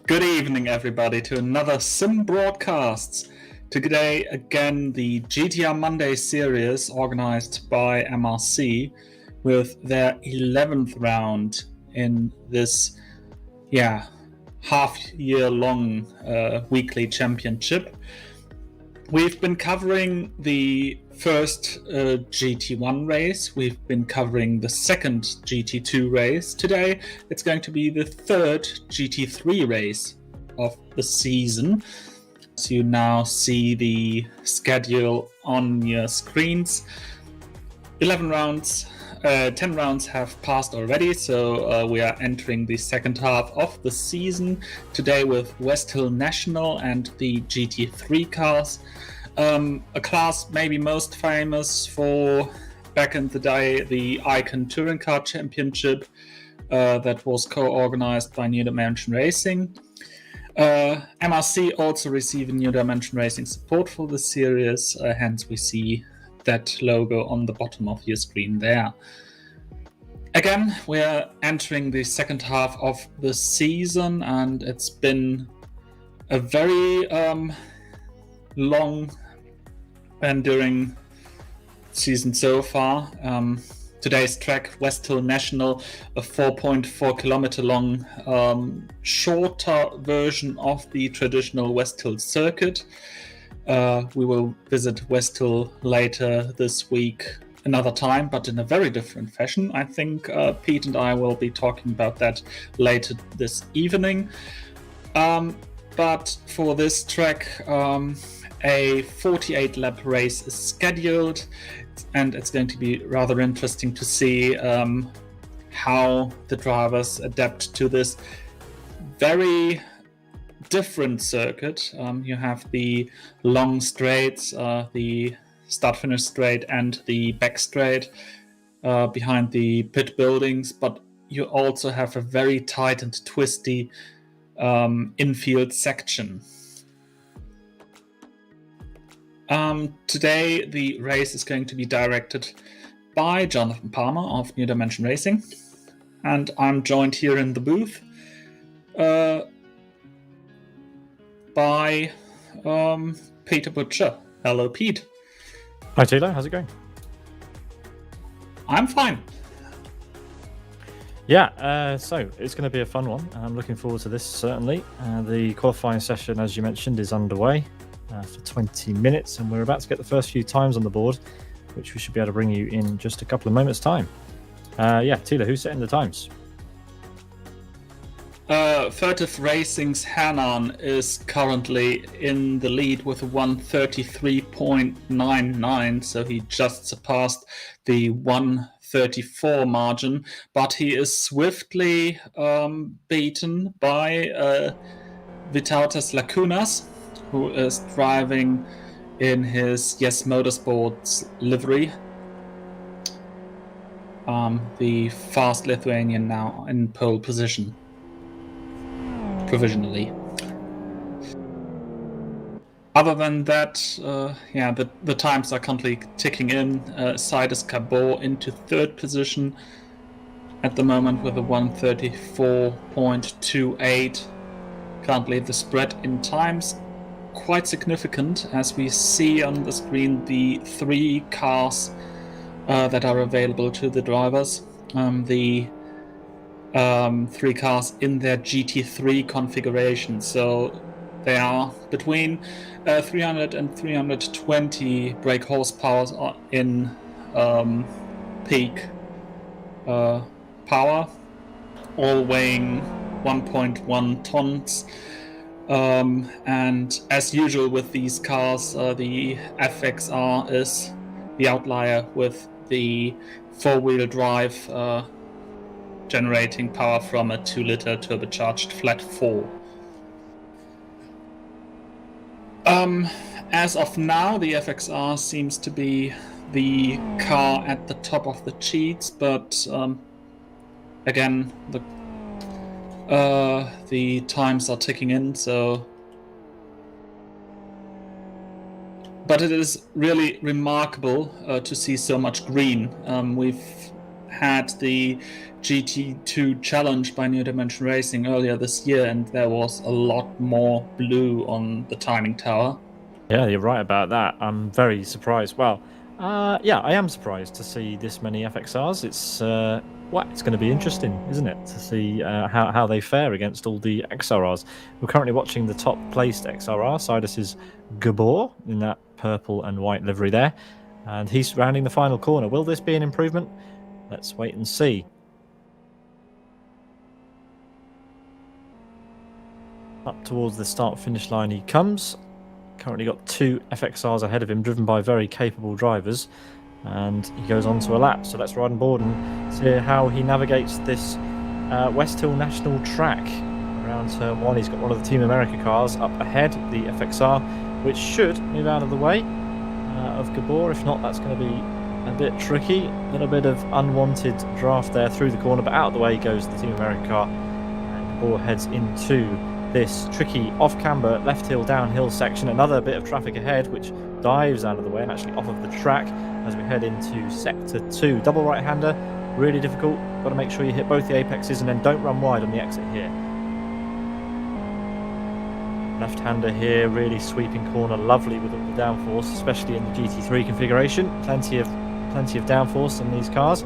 Good evening, everybody, to another Sim Broadcasts. Today, again, the GTR Monday series organized by MRC with their 11th round in this, half-year-long weekly championship. We've been covering the first GT1 race. We've been covering the second GT2 race. Today, it's going to be the third GT3 race of the season. So you now see the schedule on your screens. 11 rounds, 10 rounds have passed already, so we are entering the second half of the season today with Westhill National and the GT3 cars. A class maybe most famous for back in the day, the Icon Touring Car Championship that was co-organized by New Dimension Racing. MRC also received New Dimension Racing support for the series, hence we see that logo on the bottom of your screen there. Again, we're entering the second half of the season, and it's been a very long enduring season so far. Today's track, Westhill National, a 4.4 kilometer long shorter version of the traditional Westhill circuit. We will visit Westhill later this week another time, but in a very different fashion. I think Pete and I will be talking about that later this evening. But for this track, a 48 lap race is scheduled, and it's going to be rather interesting to see how the drivers adapt to this very different circuit. You have the long straights, the start-finish straight and the back straight behind the pit buildings, but you also have a very tight and twisty infield section. Today the race is going to be directed by Jonathan Palmer of New Dimension Racing, and I'm joined here in the booth by Peter Butcher. Hello, Pete. Hi, Thilo. How's it going? I'm fine. Yeah, so it's going to be a fun one. I'm looking forward to this, certainly. The qualifying session, as you mentioned, is underway for 20 minutes, and we're about to get the first few times on the board, which we should be able to bring you in just a couple of moments' time. Thilo, who's setting the times? Furtive Racing's Hanan is currently in the lead with 133.99, so he just surpassed the 134 margin, but he is swiftly beaten by Vitautas Lacunas, who is driving in his Yes Motorsports livery. The fast Lithuanian now in pole position. Provisionally. Other than that, the times are currently ticking in. Sidus Cabot into third position at the moment with a 134.28. Currently the spread in times quite significant, as we see on the screen the three cars that are available to the drivers. The three cars in their GT3 configuration, so they are between 300 and 320 brake horsepower in peak power, all weighing 1.1 tons. And as usual with these cars, the FXR is the outlier with the four-wheel drive generating power from a 2-liter turbocharged flat 4. As of now, the FXR seems to be the car at the top of the cheats, but again, the times are ticking in, so... But it is really remarkable to see so much green. We've had the GT2 challenge by New Dimension Racing earlier this year, and there was a lot more blue on the timing tower. Yeah, you're right about that. I'm very surprised. Well, yeah, I am surprised to see this many FXRs. It's going to be interesting, isn't it, to see how they fare against all the XRRs. We're currently watching the top placed XRR. Sidus is Gabor in that purple and white livery there, and he's rounding the final corner. Will this be an improvement? Let's wait and see. Up towards the start-finish line he comes. Currently got 2 FXRs ahead of him, driven by very capable drivers, and he goes on to a lap. So let's ride on board and see how he navigates this Westhill National track. Around turn 1, he's got one of the Team America cars up ahead, the FXR, which should move out of the way of Gabor. If not, that's going to be a bit tricky. A little bit of unwanted draft there through the corner, but out of the way goes the Team America car, and Gabor heads into this tricky off-camber, left-hill, downhill section. Another bit of traffic ahead, which dives out of the way and actually off of the track as we head into Sector 2. Double right-hander, really difficult. Got to make sure you hit both the apexes and then don't run wide on the exit here. Left-hander here, really sweeping corner, lovely with all the downforce, especially in the GT3 configuration. Plenty of downforce in these cars.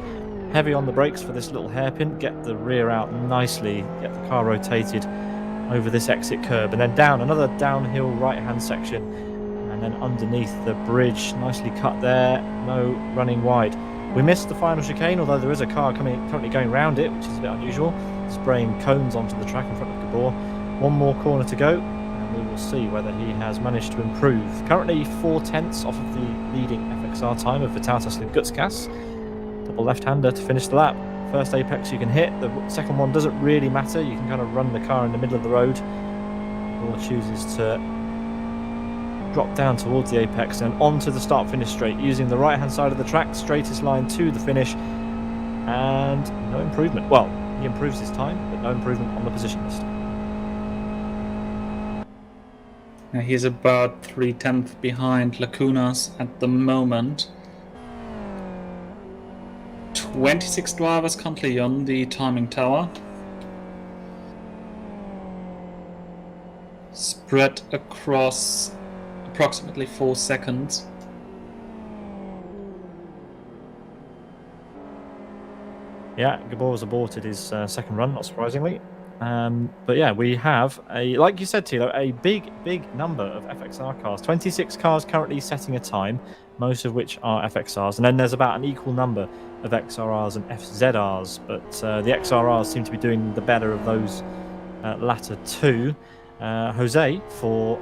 Heavy on the brakes for this little hairpin. Get the rear out nicely, get the car rotated over this exit curb, and then down another downhill right-hand section, and then underneath the bridge, nicely cut there, no running wide. We missed the final chicane, although there is a car currently going around it, which is a bit unusual, spraying cones onto the track in front of Gabor. One more corner to go, and we will see whether he has managed to improve. Currently 4/10 off of the leading FXR time of Vitautas Gutskas. Double left-hander to finish the lap. First apex you can hit, the second one doesn't really matter. You can kind of run the car in the middle of the road, or chooses to drop down towards the apex and onto the start-finish straight, using the right-hand side of the track, straightest line to the finish, and no improvement. Well, he improves his time, but no improvement on the position list. Now he's about 3/10 behind Lacunas at the moment. 26 drivers currently on the timing tower. Spread across approximately 4 seconds. Yeah, Gabor was aborted his second run, not surprisingly. But yeah, we have, like you said, Thilo, a big number of FXR cars. 26 cars currently setting a time, most of which are FXRs. And then there's about an equal number of XRRs and FZRs. But the XRRs seem to be doing the better of those latter two. Jose, for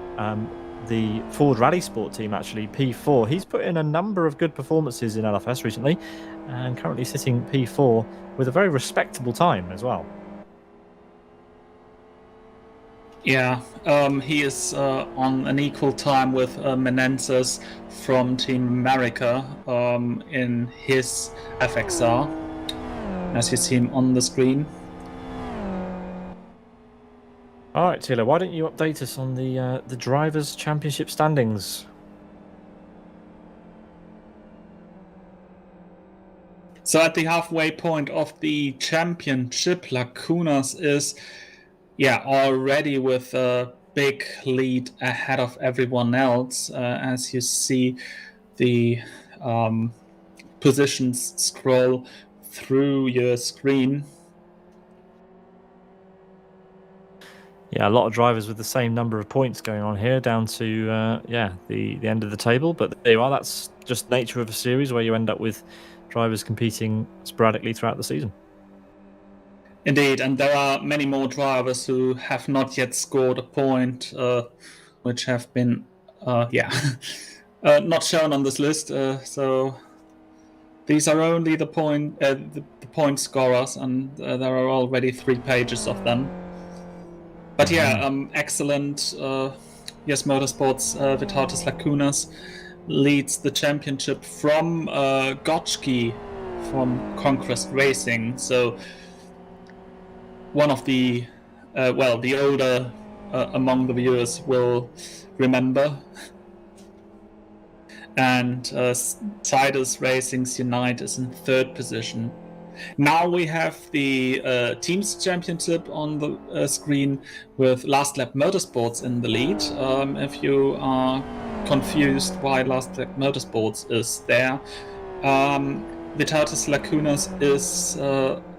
the Ford Rally Sport team, actually, P4, he's put in a number of good performances in LFS recently, and currently sitting P4 with a very respectable time as well. Yeah, he is on an equal time with Menendez from Team America in his FXR, as you see him on the screen. All right, Thilo, why don't you update us on the Drivers' Championship standings? So at the halfway point of the championship, Lacunas is already with a big lead ahead of everyone else. As you see the positions scroll through your screen. Yeah, a lot of drivers with the same number of points going on here, down to the end of the table. But there you are. That's just nature of a series where you end up with drivers competing sporadically throughout the season. Indeed, and there are many more drivers who have not yet scored a point, which have been not shown on this list. So these are only the point scorers, and there are already 3 pages of them. But excellent. Yes, Motorsports Vitautas Lacunas leads the championship from Gotchki from Conquest Racing. So one of the older among the viewers will remember. And Sidus Racing's Unite is in 3rd position. Now we have the Teams Championship on the screen with Last Lap Motorsports in the lead. If you are confused why Last Lap Motorsports is there, Vitatis Lacunas is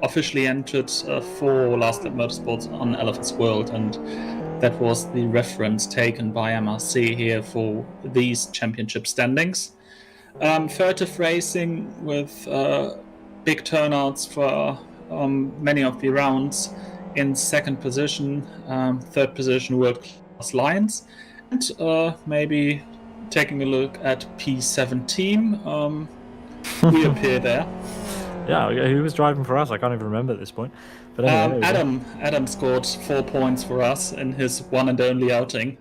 officially entered for Last Lap Motorsports on Elephant's World, and that was the reference taken by MRC here for these championship standings. Furtive Racing with big turnouts for many of the rounds in second position, third position World Class Lions, and maybe taking a look at P17. We appear there. Yeah, who was driving for us? I can't even remember at this point. But anyway, Adam scored 4 points for us in his one and only outing.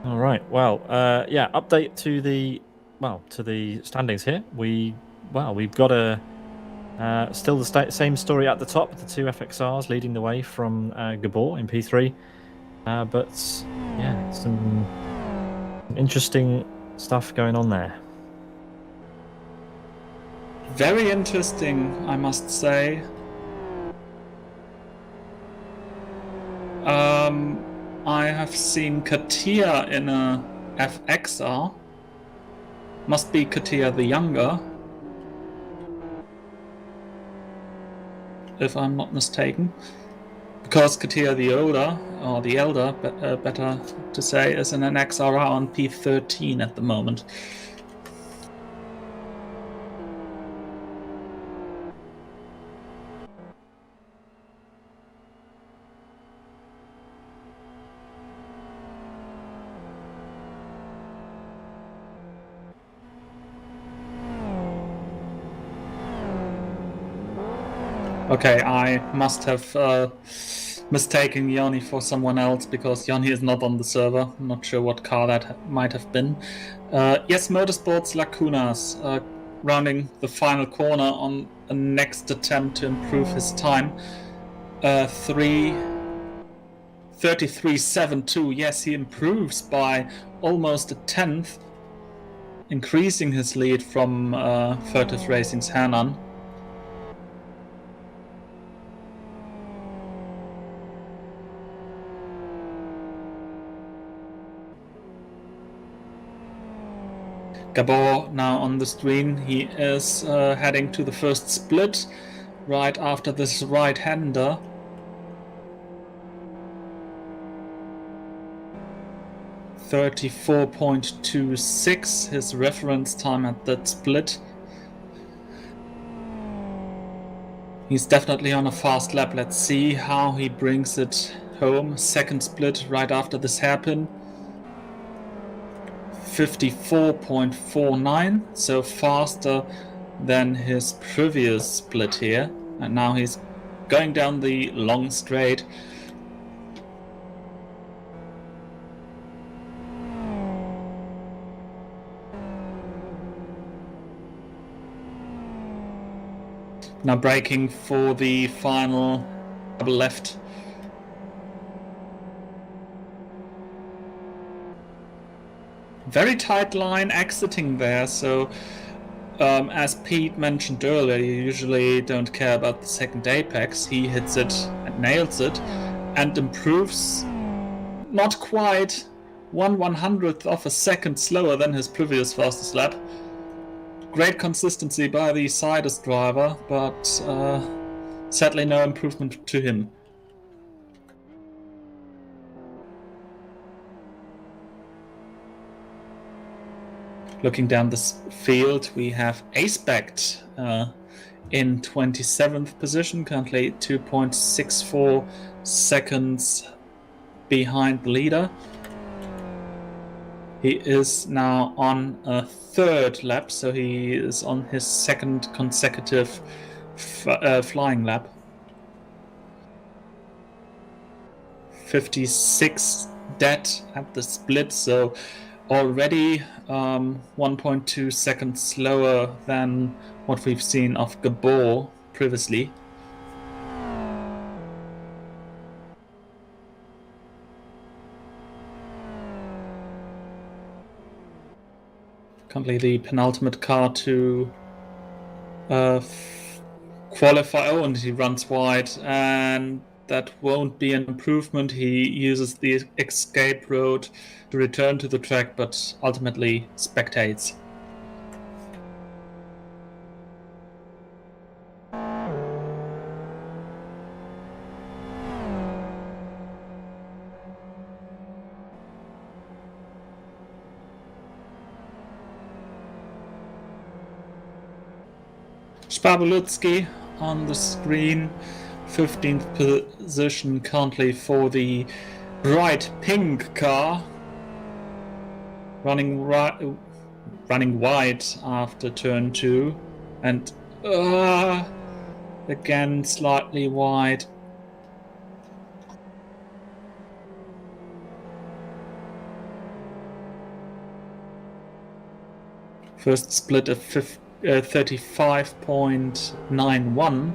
All right. Well, yeah. Update to the standings here. We've got still the same story at the top with the two FXRs leading the way from Gabor in P3. But yeah, some interesting stuff going on there. Very interesting, I must say. I have seen Katia in a FXR. Must be Katia the younger, if I'm not mistaken. Because Katia the older, or the elder, better to say, is in an XRR on P13 at the moment. Okay, I must have mistaken Yanni for someone else because Yanni is not on the server. I'm not sure what car that might have been. Yes, Motorsports Lacunas rounding the final corner on a next attempt to improve his time. 33.72. Yes, he improves by almost a tenth, increasing his lead from Furtive Racing's Hernan. Gabor now on the screen. He is heading to the first split right after this right-hander. .26, his reference time at that split. He's definitely on a fast lap. Let's see how he brings it home. Second split right after this hairpin. 54.49, so faster than his previous split here. And now he's going down the long straight. Now braking for the final double left. Very tight line exiting there, so as Pete mentioned earlier, you usually don't care about the second apex. He hits it and nails it and improves not quite 1/100th of a second slower than his previous fastest lap. Great consistency by the Sidus driver, but sadly no improvement to him. Looking down this field, we have Acebect in 27th position, currently 2.64 seconds behind the leader. He is now on a third lap, so he is on his second consecutive flying lap. 56 dead at the split, so already 1.2 seconds slower than what we've seen of Gabor previously. Currently the penultimate car to qualify. Oh, and he runs wide, and that won't be an improvement. He uses the escape road to return to the track, but ultimately spectates. Spabolutski on the screen, 15th position currently for the bright pink car, running wide after turn 2, and again slightly wide. First split of 35.91.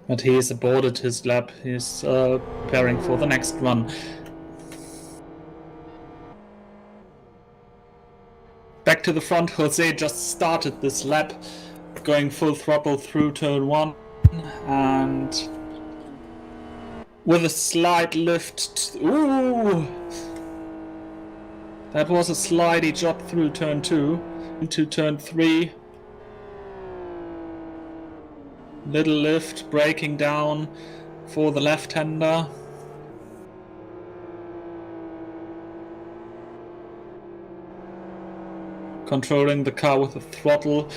But he has aborted his lap. He's preparing for the next run. Back to the front, Jose just started this lap, going full throttle through turn 1, and with a slight lift. Ooh! That was a slidey job through turn 2 into turn 3. Little lift, braking down for the left-hander. Controlling the car with the throttle.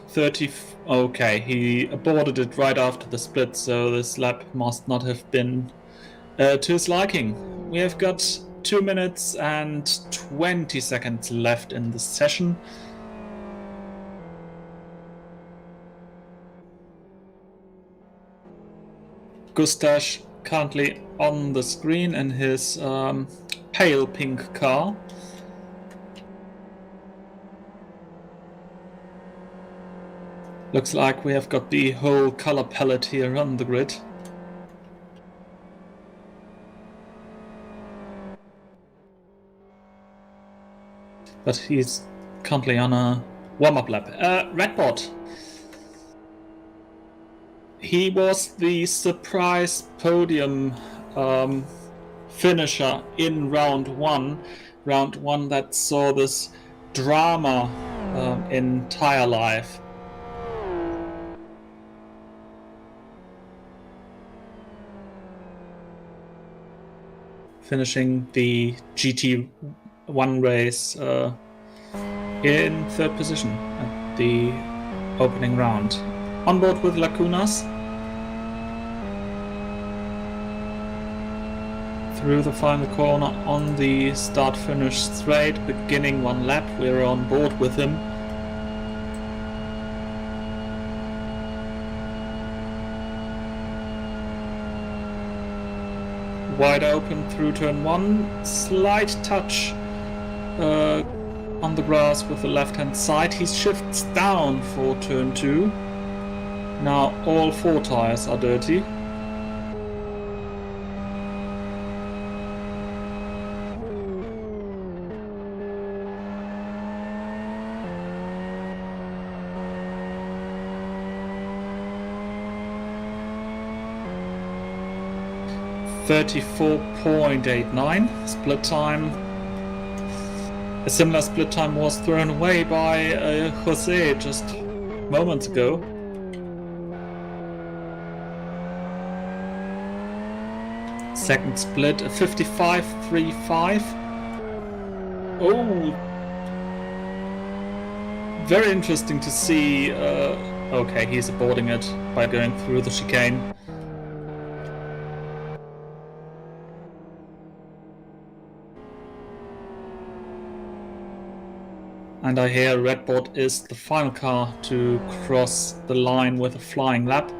30. Okay, he aborted it right after the split, so this lap must not have been to his liking. We have got 2 minutes and 20 seconds left in the session. Gustav currently on the screen in his pale pink car. Looks like we have got the whole color palette here on the grid. But he's currently on a warm-up lap. Redbot. He was the surprise podium finisher in round 1. Round 1 that saw this drama in tire life. Finishing the GT1 race in 3rd position at the opening round. On board with Lacunas. Through the final corner on the start-finish straight, beginning 1 lap. We're on board with him. Wide open through turn 1, slight touch on the grass with the left hand side. He shifts down for turn 2. Now all 4 tires are dirty. .89 split time. A similar split time was thrown away by Jose just moments ago. Second split, a 55.35. Oh, very interesting to see. Okay, he's aborting it by going through the chicane. And I hear Redbot is the final car to cross the line with a flying lap.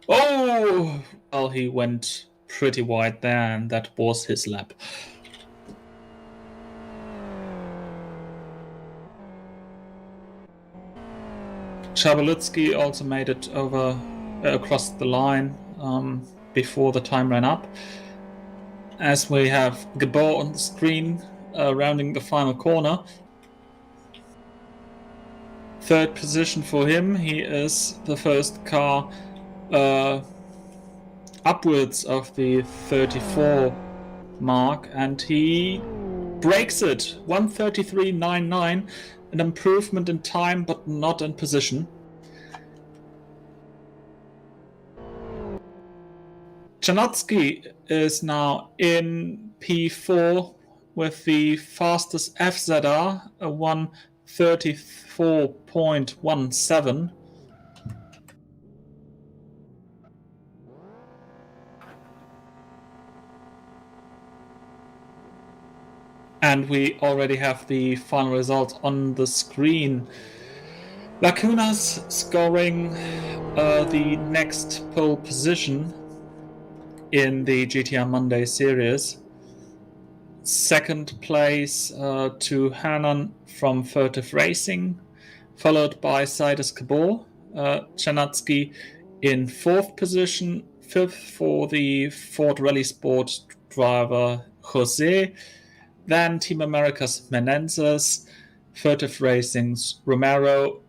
Oh! Well, he went pretty wide there, and that was his lap. Chabalutsky also made it over across the line before the time ran up. As we have Gabor on the screen rounding the final corner. Third position for him. He is the first car upwards of the 34 mark, and he breaks it. 1:33.99, an improvement in time but not in position. Janotsky is now in P4 with the fastest FZR, a 1:34.17. And we already have the final result on the screen. Lacunas scoring the next pole position in the GTR Monday series. Second place to Hernan from Furtive Racing, followed by Sidus Kabor. Chanatsky in fourth position, fifth for the Ford Rally Sport driver Jose. Then Team America's Menendez, Furtive Racing's Romero.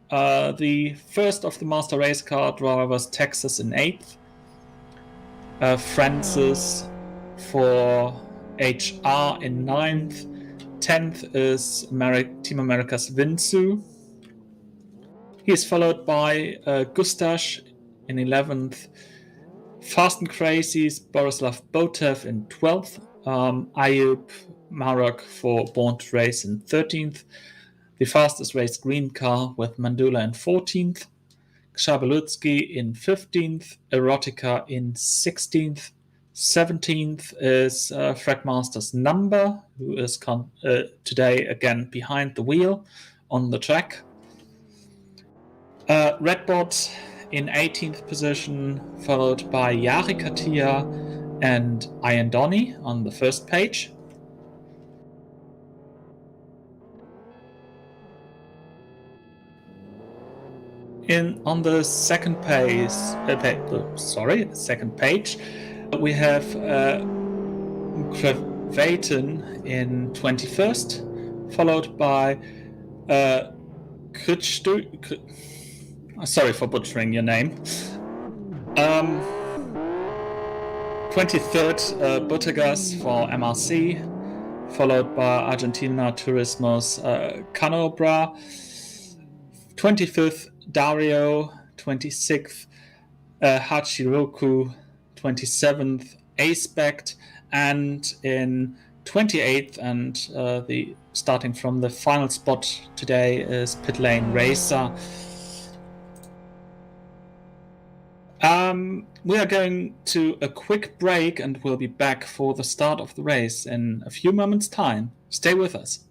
The first of the Master Race Car drivers, Texas in eighth. Francis for HR in ninth. 10th is Team America's Vinsu. He is followed by Gustash in 11th. Fast and Crazy's Borislav Botev in 12th. Ayub Marok for Born to Race in 13th. The fastest race green car with Mandula in 14th. Kshabalutsky in 15th, Erotica in 16th, 17th is Fragmaster's Number, who is today again behind the wheel on the track. Redbot in 18th position, followed by Yari Katia and Ian Donny on the first page. On the second page, we have Krevaten in 21st, followed by sorry for butchering your name. 23rd, Buttegas for MRC, followed by Argentina Turismo's Canobra. 25th, Dario. 26th, Hachiroku. 27th, Aspect. And in 28th, and starting from the final spot today, is Pit Lane Racer. We are going to a quick break and we'll be back for the start of the race in a few moments' time. Stay with us.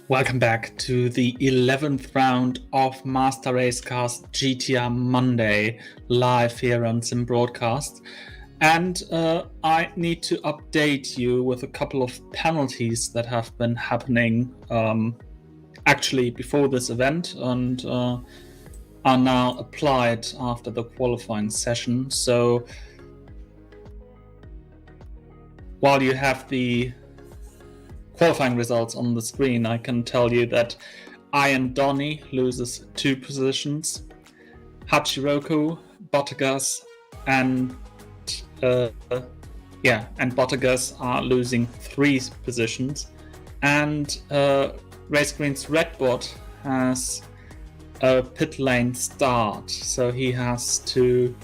Welcome back to the 11th round of Master Race Cast GTR Monday, live here on Sim Broadcast. And I need to update you with a couple of penalties that have been happening actually before this event and are now applied after the qualifying session. So while you have the qualifying results on the screen, I can tell you that Ian Donny loses 2 positions, Hachiroku, Bottas, and Bottas are losing 3 positions, and Race Green's Redbot has a pit lane start, so he has to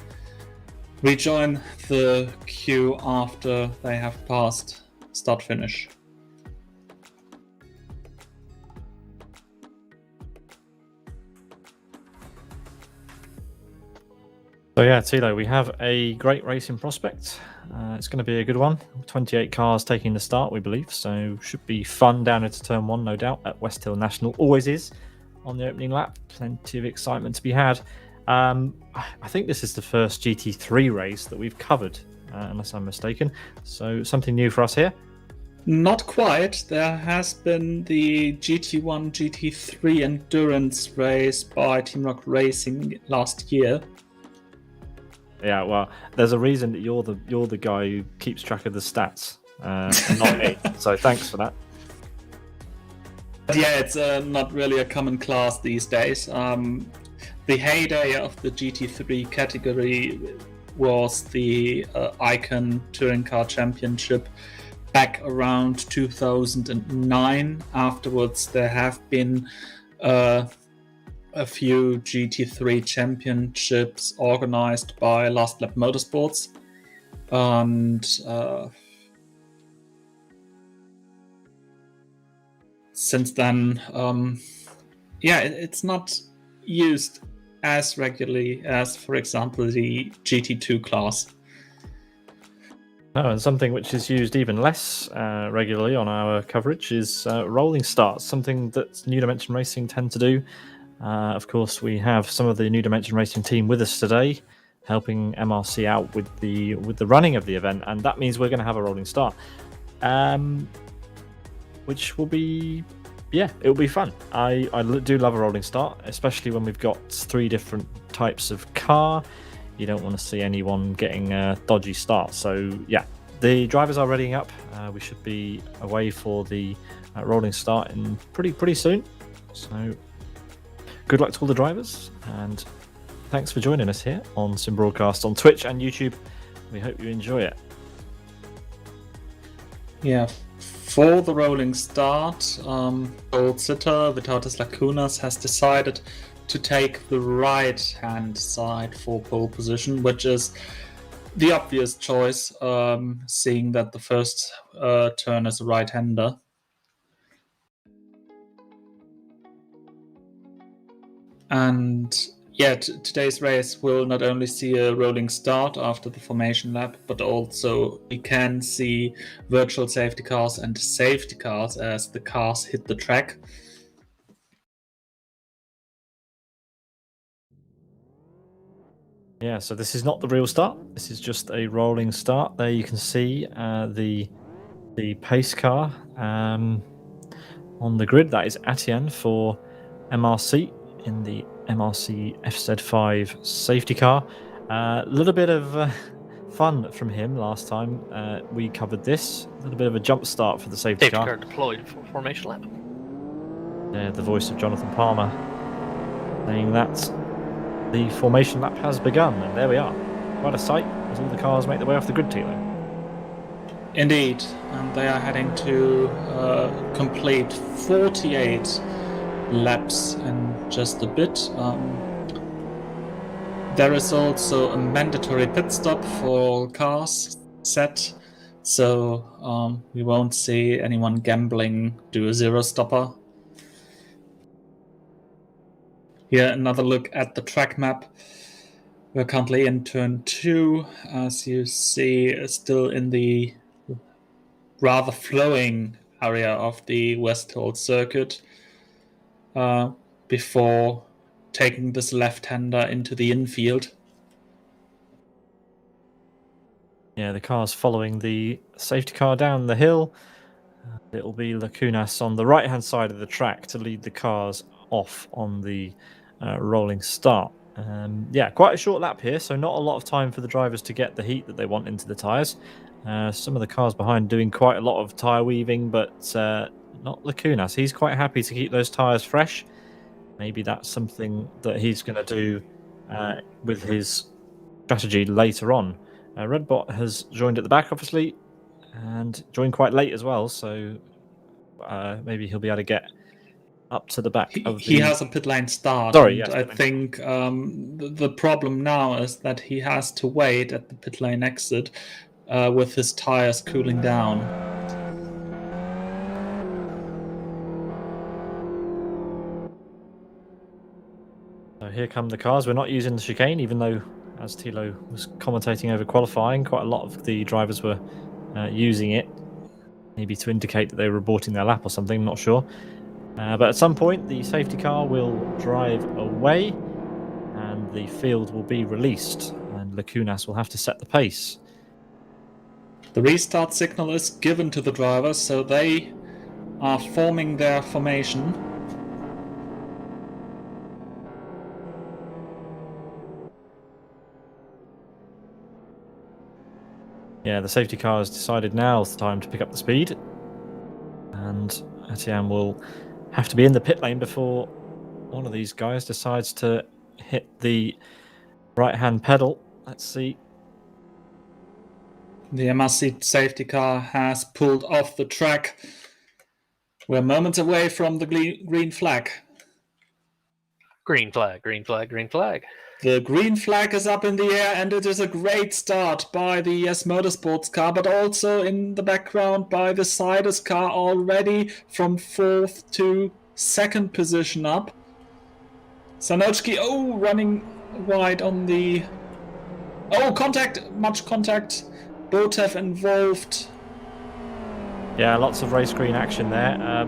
rejoin the queue after they have passed start finish. So yeah, Thilo, we have a great racing prospect. It's going to be a good one. 28 cars taking the start, we believe, so should be fun down into turn 1, no doubt, at Westhill National. Always is on the opening lap. Plenty of excitement to be had. I think this is the first GT3 race that we've covered, unless I'm mistaken. So something new for us here. Not quite. There has been the GT1, GT3 endurance race by Team Rock Racing last year. Yeah, well, there's a reason that you're the guy who keeps track of the stats, and not me. So thanks for that. But yeah, it's not really a common class these days. The heyday of the GT3 category was the Icon Touring Car Championship back around 2009. Afterwards, there have been a few GT3 championships organized by Last Lap Motorsports, and since then, it's not used as regularly as, for example, the GT2 class. Oh, and something which is used even less regularly on our coverage is rolling starts, something that New Dimension Racing tend to do. Of course, we have some of the New Dimension Racing team with us today, helping MRC out with the running of the event, and that means we're going to have a rolling start, which will be, it'll be fun. I do love a rolling start, especially when we've got 3 different types of car. You don't want to see anyone getting a dodgy start. So yeah, the drivers are readying up. We should be away for the rolling start in pretty soon. So good luck to all the drivers, and thanks for joining us here on Sim Broadcast on Twitch and YouTube. We hope you enjoy it. Yeah, for the rolling start, Old Sitter without his lacunas has decided to take the right-hand side for pole position, which is the obvious choice, seeing that the first turn is a right-hander. And yeah, today's race will not only see a rolling start after the formation lap, but also we can see virtual safety cars and safety cars as the cars hit the track. Yeah, so this is not the real start. This is just a rolling start. There you can see the pace car on the grid. That is Atienne for MRC in the MRC FZ5 safety car. A little bit of fun from him last time we covered this. A little bit of a jump start for the safety car. Deployed for formation lap. The voice of Jonathan Palmer saying that the formation lap has begun, and there we are. Quite a sight as all the cars make their way off the grid, Thilo. Indeed, and they are heading to complete 48 laps in just a bit. There is also a mandatory pit stop for cars set, so we won't see anyone gambling do a zero stopper. Here, another look at the track map. We're currently in turn 2, as you see, still in the rather flowing area of the Westhill circuit. before taking this left-hander into the infield. Yeah, the car's following the safety car down the hill. It'll be Lacunas on the right-hand side of the track to lead the cars off on the rolling start. Yeah, quite a short lap here, so not a lot of time for the drivers to get the heat that they want into the tyres. Some of the cars behind doing quite a lot of tyre weaving, but not Lacunas. He's quite happy to keep those tyres fresh. Maybe that's something that he's going to do with his strategy later on. Redbot has joined at the back, obviously, and joined quite late as well, so maybe he'll be able to get up to the back of the... He has a pit lane start. Sorry, and yes, I think the problem now is that he has to wait at the pit lane exit with his tires cooling down. So here come the cars. We're not using the chicane, even though, as Thilo was commentating over qualifying, quite a lot of the drivers were using it, maybe to indicate that they were aborting their lap or something, I'm not sure. But at some point, the safety car will drive away and the field will be released, and Lacunas will have to set the pace. The restart signal is given to the drivers, so they are forming their formation. Yeah, the safety car has decided now it's time to pick up the speed, and Etienne will have to be in the pit lane before one of these guys decides to hit the right-hand pedal. Let's see. The MRC safety car has pulled off the track. We're moments away from the green flag. Green flag, green flag, green flag. The green flag is up in the air, and it is a great start by the Yes Motorsports car, but also in the background by the Sidus car, already from 4th to 2nd position up. Sanochki, running wide on the... contact! Much contact. Both have involved. Yeah, lots of race green action there.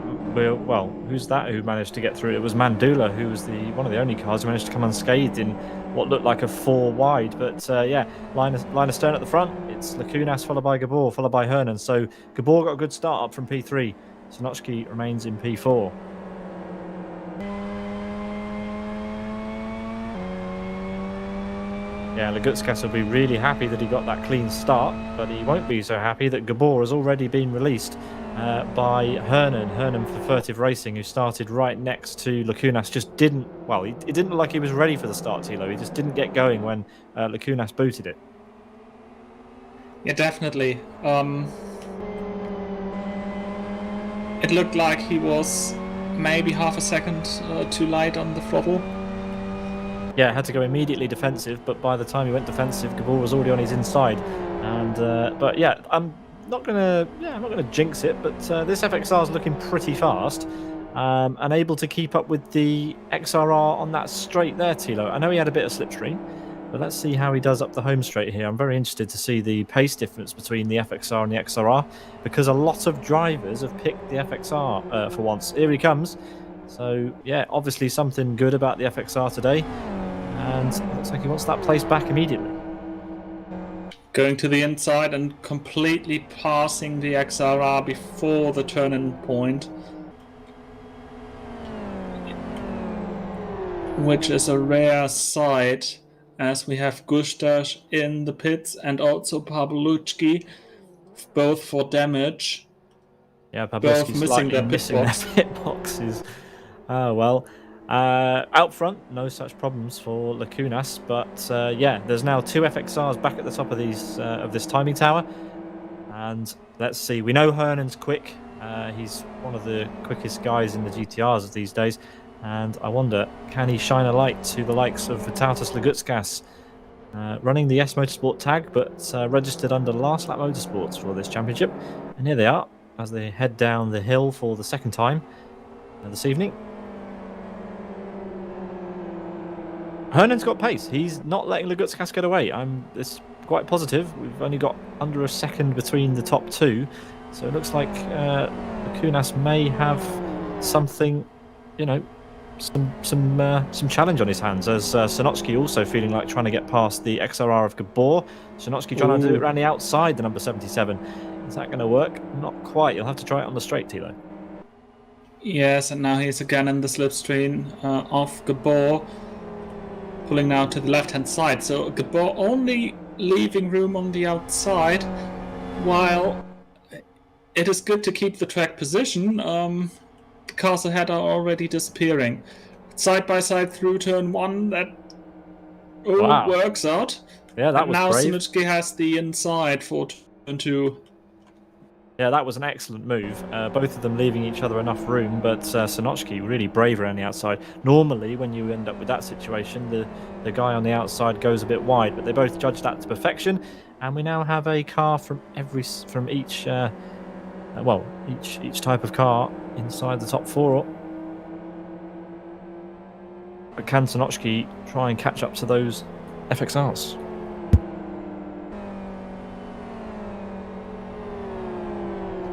Who's that who managed to get through? It was Mandula, who was one of the only cars who managed to come unscathed in what looked like a 4 wide. But yeah, Linus Stern at the front. It's Lacunas followed by Gabor, followed by Hernan. So Gabor got a good start up from P3. Sanochki remains in P4. Yeah, Lagutskas will be really happy that he got that clean start, but he won't be so happy that Gabor has already been released by Hernan. Hernan for Furtive Racing, who started right next to Lacunas, just didn't... Well, it didn't look like he was ready for the start, Thilo. He just didn't get going when Lacunas booted it. Yeah, definitely. It looked like he was maybe half a second too light on the throttle. Yeah, had to go immediately defensive, but by the time he went defensive, Gabor was already on his inside. And but yeah, I'm not gonna jinx it, but this FXR is looking pretty fast, and able to keep up with the XRR on that straight there, Thilo. I know he had a bit of slipstream, but let's see how he does up the home straight here. I'm very interested to see the pace difference between the FXR and the XRR, because a lot of drivers have picked the FXR for once. Here he comes. So yeah, obviously something good about the FXR today, and it looks like he wants that place back immediately. Going to the inside and completely passing the XRR before the turn-in point, which is a rare sight, as we have Gustav in the pits and also Pavluchki, both for damage. Yeah, Pavluchki's missing their pit boxes. Oh well. Out front, no such problems for Lacunas, but yeah, there's now 2 FXRs back at the top of this timing tower, and let's see. We know Hernan's quick. He's one of the quickest guys in the GTRs of these days, and I wonder, can he shine a light to the likes of Vytautas Lagutskas, running the S Motorsport tag, but registered under Last Lap Motorsports for this championship. And here they are as they head down the hill for the second time this evening. Hernan's got pace. He's not letting Lagutskas get away. It's quite positive. We've only got under a second between the top 2, so it looks like Lacunas may have something, some challenge on his hands, as Sonotsky also feeling like trying to get past the XRR of Gabor. Sonotsky trying to do it around the outside, the number 77. Is that going to work? Not quite. You'll have to try it on the straight, Thilo. Yes, and now he's again in the slipstream of Gabor, pulling now to the left-hand side. So Gabor only leaving room on the outside, while it is good to keep the track position. The cars ahead are already disappearing. Side by side through turn 1, that works out. Yeah, that was now brave. Sonotsky has the inside for turn 2. Yeah, that was an excellent move. Both of them leaving each other enough room, but Sonotsky really brave around the outside. Normally, when you end up with that situation, the guy on the outside goes a bit wide, but they both judged that to perfection. And we now have a car from each each type of car inside the top 4. But can Sonotsky try and catch up to those FXRs?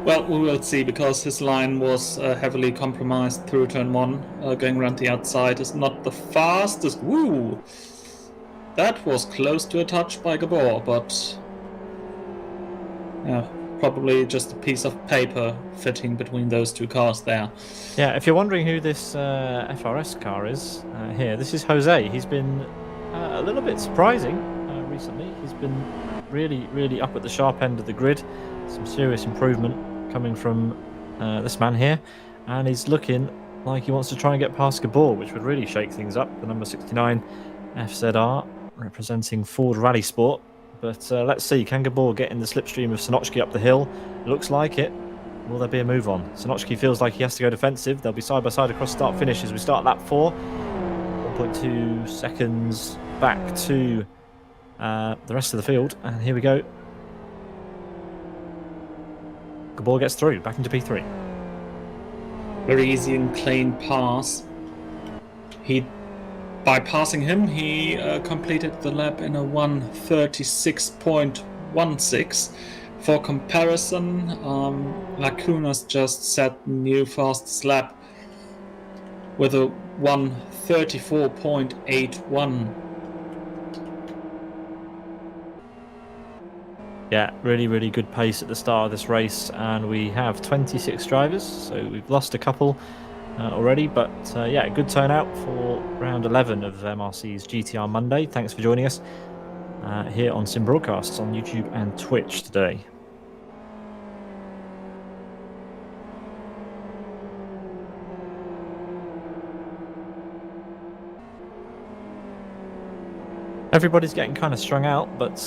Well, we will see, because his line was heavily compromised through turn 1. Going around the outside is not the fastest. Woo! That was close to a touch by Gabor, but probably just a piece of paper fitting between those two cars there. Yeah, if you're wondering who this FRS car is, here, this is Jose. He's been a little bit surprising recently. He's been really, really up at the sharp end of the grid. Some serious improvement coming from this man here, and he's looking like he wants to try and get past Gabor, which would really shake things up. The number 69 FZR representing Ford Rally Sport. But let's see, can Gabor get in the slipstream of Sonotsky up the hill? Looks like it. Will there be a move on? Sonotsky feels like he has to go defensive. They'll be side by side across start finish as we start lap 4. 1.2 seconds back to the rest of the field, and here we go. Gabor gets through, back into P3. Very easy and clean pass. By passing him, he completed the lap in a 1:36.16. For comparison, Lacunas just set new fastest lap with a 1:34.81. Yeah, really, really good pace at the start of this race, and we have 26 drivers, so we've lost a couple already, but yeah, good turnout for round 11 of MRC's GTR Monday. Thanks for joining us here on Sim Broadcasts on YouTube and Twitch today. Everybody's getting kind of strung out, but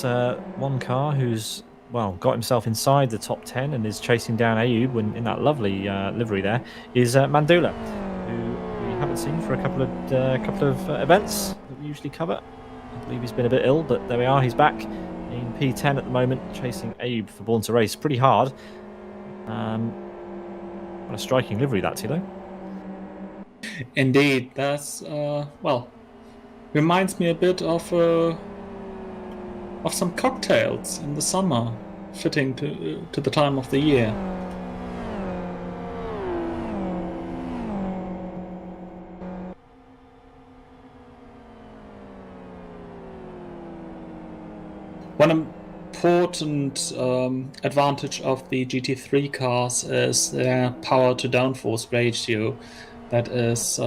one car who's, well, got himself inside the top 10 and is chasing down Ayub in that lovely livery there is Mandula, who we haven't seen for a couple of events that we usually cover. I believe he's been a bit ill, but there we are, he's back in P10 at the moment, chasing Ayub for Born to Race. Pretty hard. What a striking livery that, Thilo. Indeed, that's, well, reminds me a bit of some cocktails in the summer, fitting to the time of the year. One important advantage of the GT3 cars is their power to downforce ratio. That is,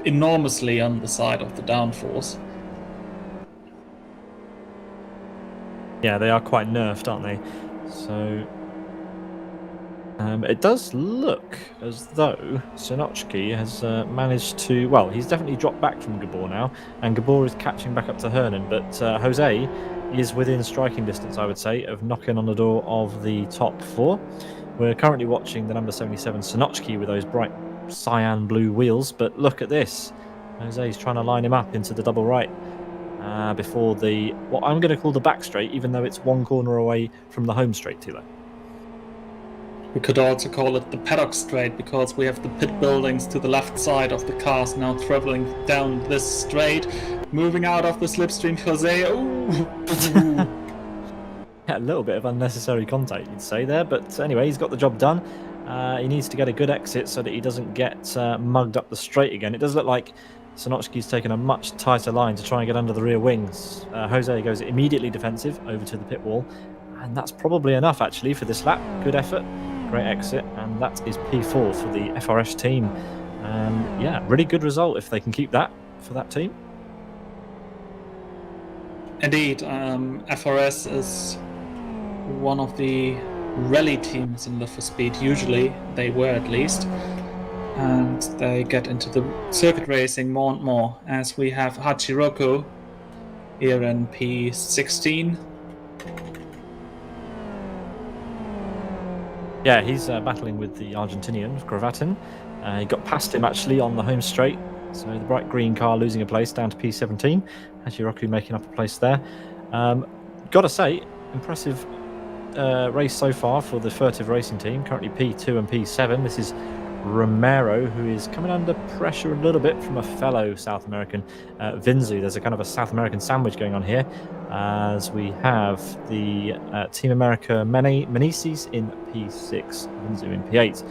enormously on the side of the downforce. Yeah, they are quite nerfed, aren't they? So it does look as though Sonotsky has managed to, well, he's definitely dropped back from Gabor now, and Gabor is catching back up to Hernan, but Jose is within striking distance, I would say, of knocking on the door of the top 4. We're currently watching the number 77 Sonotsky with those bright cyan blue wheels, but look at this. Jose's trying to line him up into the double right before what I'm going to call the back straight, even though it's one corner away from the home straight, Thilo. We could also call it the paddock straight, because we have the pit buildings to the left side of the cars now traveling down this straight, moving out of the slipstream. Jose, Yeah, a little bit of unnecessary contact, you'd say there, but anyway, he's got the job done. He needs to get a good exit so that he doesn't get mugged up the straight again. It does look like Sonochki's taken a much tighter line to try and get under the rear wings. Jose goes immediately defensive over to the pit wall, and that's probably enough actually for this lap. Good effort, great exit, and that is P4 for the FRS team. Yeah, really good result if they can keep that for that team. Indeed, FRS is one of the rally teams in Live for Speed. Usually they were, at least, and they get into the circuit racing more and more, as we have Hachiroku here in P16. Yeah, he's battling with the Argentinian Gravatin. He got past him actually on the home straight, so the bright green car losing a place down to P17. Hachiroku making up a place there. Gotta say, impressive race so far for the Furtive Racing team. Currently P2 and P7. This is Romero, who is coming under pressure a little bit from a fellow South American, Vinzu. There's a kind of a South American sandwich going on here, as we have the Team America Meneses in P6, Vinzu in P8,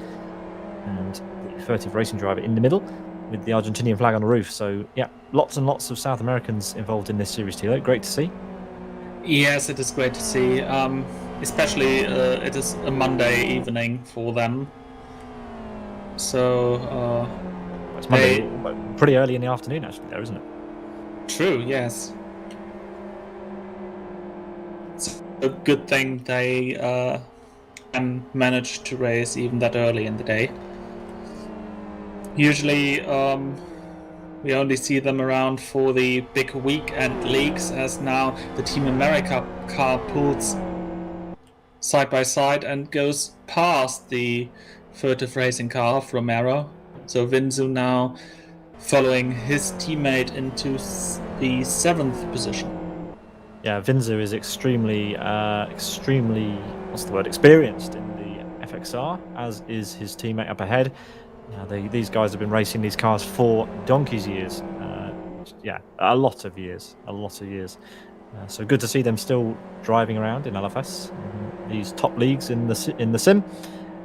and the Furtive Racing driver in the middle with the Argentinian flag on the roof. So yeah, lots and lots of South Americans involved in this series, Thilo. Great to see. Yes, it is great to see. Especially it is a Monday evening for them. So It's Monday, pretty early in the afternoon actually there, isn't it? True, yes. It's a good thing they can manage to race even that early in the day. Usually we only see them around for the big weekend leagues, as now the Team America car pulls side by side and goes past the Furtive Racing car of Romero. So Vinzu now following his teammate into the 7th position. Yeah, Vinzu is extremely, experienced in the FXR, as is his teammate up ahead. These guys have been racing these cars for donkey's years. A lot of years. So good to see them still driving around in LFS, these top leagues in the sim.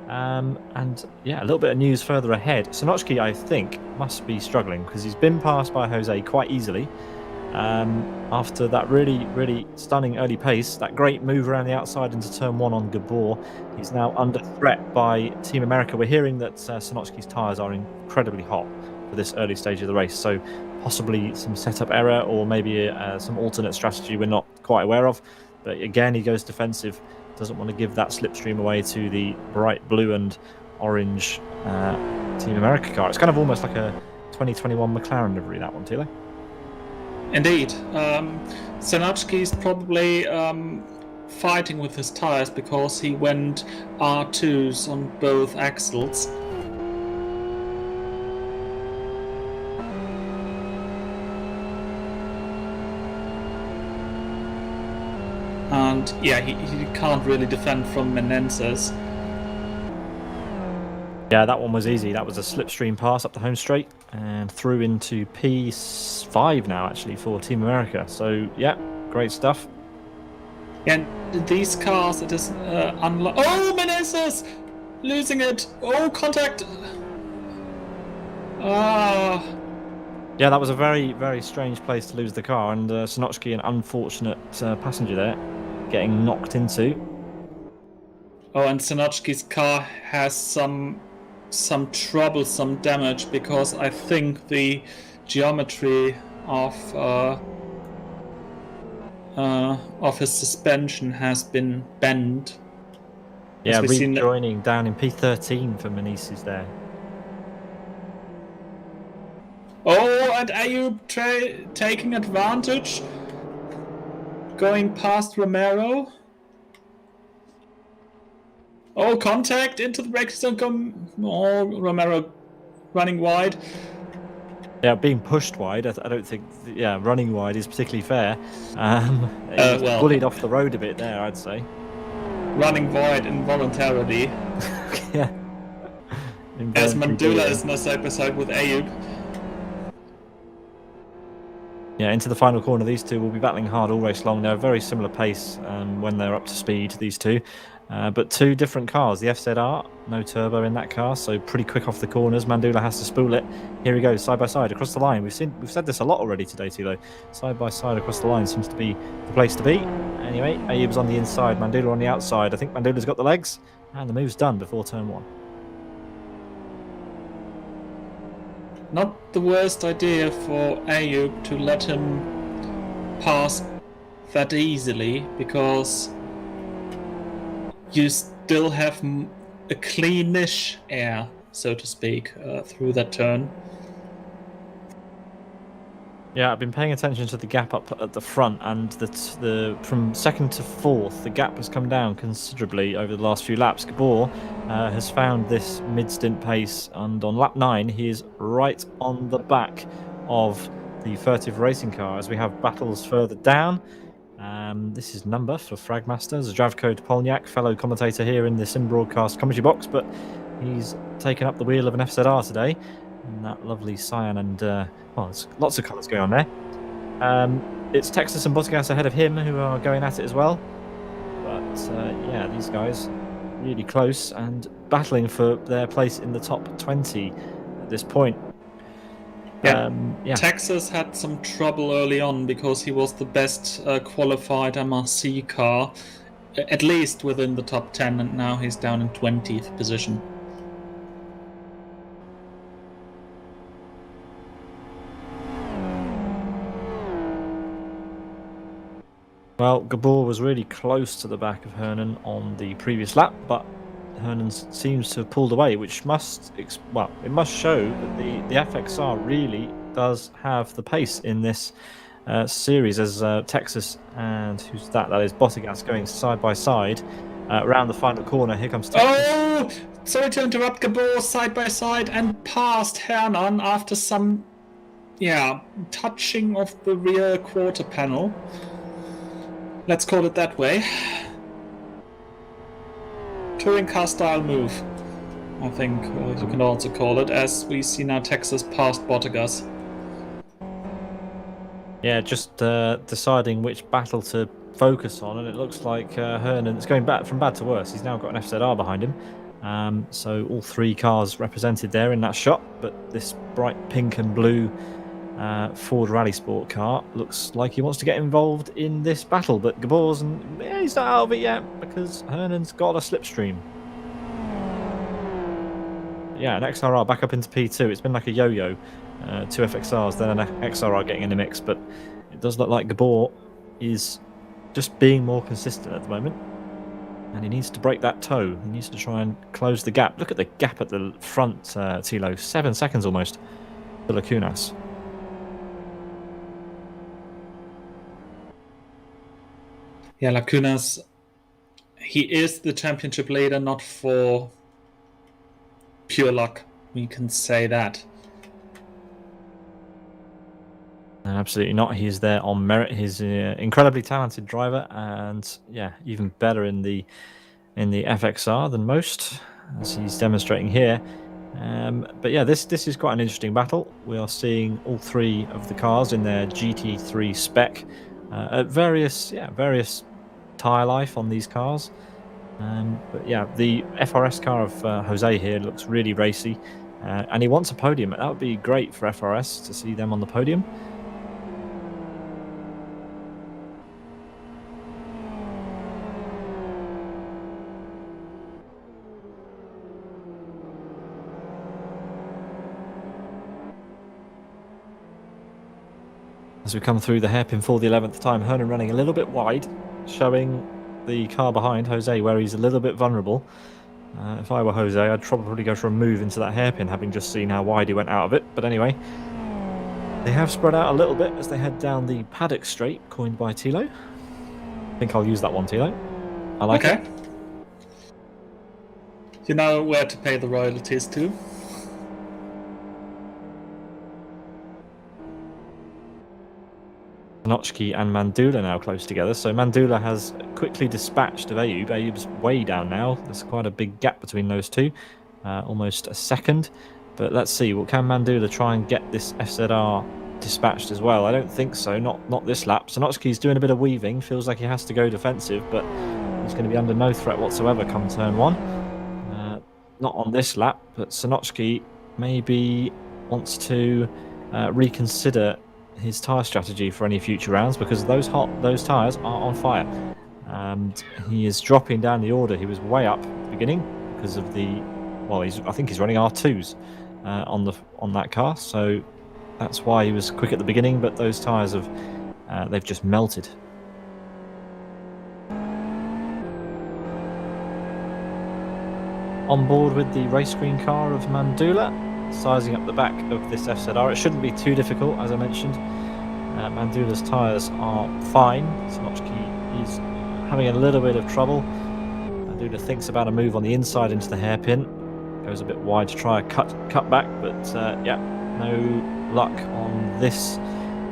And yeah, a little bit of news further ahead. Sonochki, I think, must be struggling because he's been passed by Jose quite easily. After that really, really stunning early pace, that great move around the outside into turn 1 on Gabor, he's now under threat by Team America. We're hearing that Sonochki's tyres are incredibly hot for this early stage of the race, so possibly some setup error or maybe some alternate strategy we're not quite aware of. But again, he goes defensive, doesn't want to give that slipstream away to the bright blue and orange Team America car. It's kind of almost like a 2021 McLaren livery, that one, Thilo. Indeed. Sonochki's probably fighting with his tires because he went R2s on both axles. And yeah, he can't really defend from Menendez. Yeah, that one was easy. That was a slipstream pass up the home straight and through into P5 now, actually, for Team America. So, yeah, great stuff. And these cars, it is Oh, Menendez! Losing it! Oh, contact! Yeah, that was a very, very strange place to lose the car, and Sonochki, an unfortunate passenger there, getting knocked into. Oh, and Sonochki's car has some troublesome damage because I think the geometry of his suspension has been bent. Yeah, rejoining down in P13 for Meneses there. Oh, and Ayub taking advantage, going past Romero. Oh, contact into the brake zone. Oh, Romero running wide. Yeah, being pushed wide, I don't think. Yeah, running wide is particularly fair. Well, bullied off the road a bit there, I'd say. Running wide involuntarily. Yeah. As Mandula is now side by side with Ayub. Yeah, into the final corner. These two will be battling hard all race long. They're a very similar pace when they're up to speed, these two. But two different cars. The FZR, no turbo in that car, so pretty quick off the corners. Mandula has to spool it. Here he goes, side by side across the line. We've said this a lot already today, Thilo. Side by side across the line seems to be the place to be. Anyway, Ayub's on the inside, Mandula on the outside. I think Mandula's got the legs, and the move's done before turn 1. Not the worst idea for Ayub to let him pass that easily, because you still have a cleanish air, so to speak, through that turn. Yeah, I've been paying attention to the gap up at the front, and from second to fourth, the gap has come down considerably over the last few laps. Gabor has found this mid-stint pace, and on lap 9, he is right on the back of the Furtive racing car as we have battles further down. This is number for Fragmaster, Zdravko Polniak, fellow commentator here in the Sim Broadcast commentary box, but he's taken up the wheel of an FZR today. And that lovely cyan and, there's lots of colours going on there. It's Texas and Bottas ahead of him who are going at it as well. But, yeah, these guys really close and battling for their place in the top 20 at this point. Yeah. Texas had some trouble early on because he was the best qualified MRC car, at least within the top 10, and now he's down in 20th position. Well, Gabor was really close to the back of Hernan on the previous lap, but Hernan seems to have pulled away, which must show that the FXR really does have the pace in this series, as Texas and who's that? That is Bottas going side by side around the final corner. Here comes Texas. Oh, sorry to interrupt. Gabor side by side and past Hernan after some, touching of the rear quarter panel. Let's call it that way. Touring car style move, I think you can also call it, as we see now Texas past Bottas. Yeah, just deciding which battle to focus on, and it looks like Hernan is going back from bad to worse. He's now got an FZR behind him, so all three cars represented there in that shot, but this bright pink and blue Ford Rally Sport car looks like he wants to get involved in this battle, but Gabor's he's not out of it yet because Hernan's got a slipstream. Yeah, an XRR back up into P2. It's been like a yo-yo. Two FXRs, then an XRR getting in the mix, but it does look like Gabor is just being more consistent at the moment, and he needs to break that toe. He needs to try and close the gap. Look at the gap at the front, Thilo. 7 seconds almost to Lacunas. Yeah, Lacunas, he is the championship leader, not for pure luck. We can say that. Absolutely not. He is there on merit. He's an incredibly talented driver, and even better in the FXR than most, as he's demonstrating here. But yeah, this is quite an interesting battle. We are seeing all three of the cars in their GT3 spec at various tyre life on these cars. But yeah, the FRS car of Jose here looks really racy, and he wants a podium. That would be great for FRS to see them on the podium. As we come through the hairpin for the 11th time, Hernan running a little bit wide, showing the car behind, Jose, where he's a little bit vulnerable. If I were Jose, I'd probably go for a move into that hairpin, having just seen how wide he went out of it. But anyway, they have spread out a little bit as they head down the paddock straight, coined by Thilo. I think I'll use that one, Thilo. I like it. You know where to pay the royalties to. Notchki and Mandula now close together, so Mandula has quickly dispatched of Ayub. Ayub's way down now. There's quite a big gap between those two, almost a second. But let's see, can Mandula try and get this FZR dispatched as well? I don't think so. Not this lap. Sanocki's doing a bit of weaving. Feels like he has to go defensive, but he's going to be under no threat whatsoever come turn 1. Not on this lap, but Sanocki maybe wants to reconsider his tyre strategy for any future rounds, because those tyres are on fire. And he is dropping down the order. He was way up at the beginning because of the... Well, I think he's running R2s on that car, so that's why he was quick at the beginning, but those tyres they've just melted. On board with the race green car of Mandula, sizing up the back of this FZR. It shouldn't be too difficult, as I mentioned. Mandula's tyres are fine. Sanocki is having a little bit of trouble. Mandula thinks about a move on the inside into the hairpin. Goes a bit wide to try a cut back, but yeah, no luck on this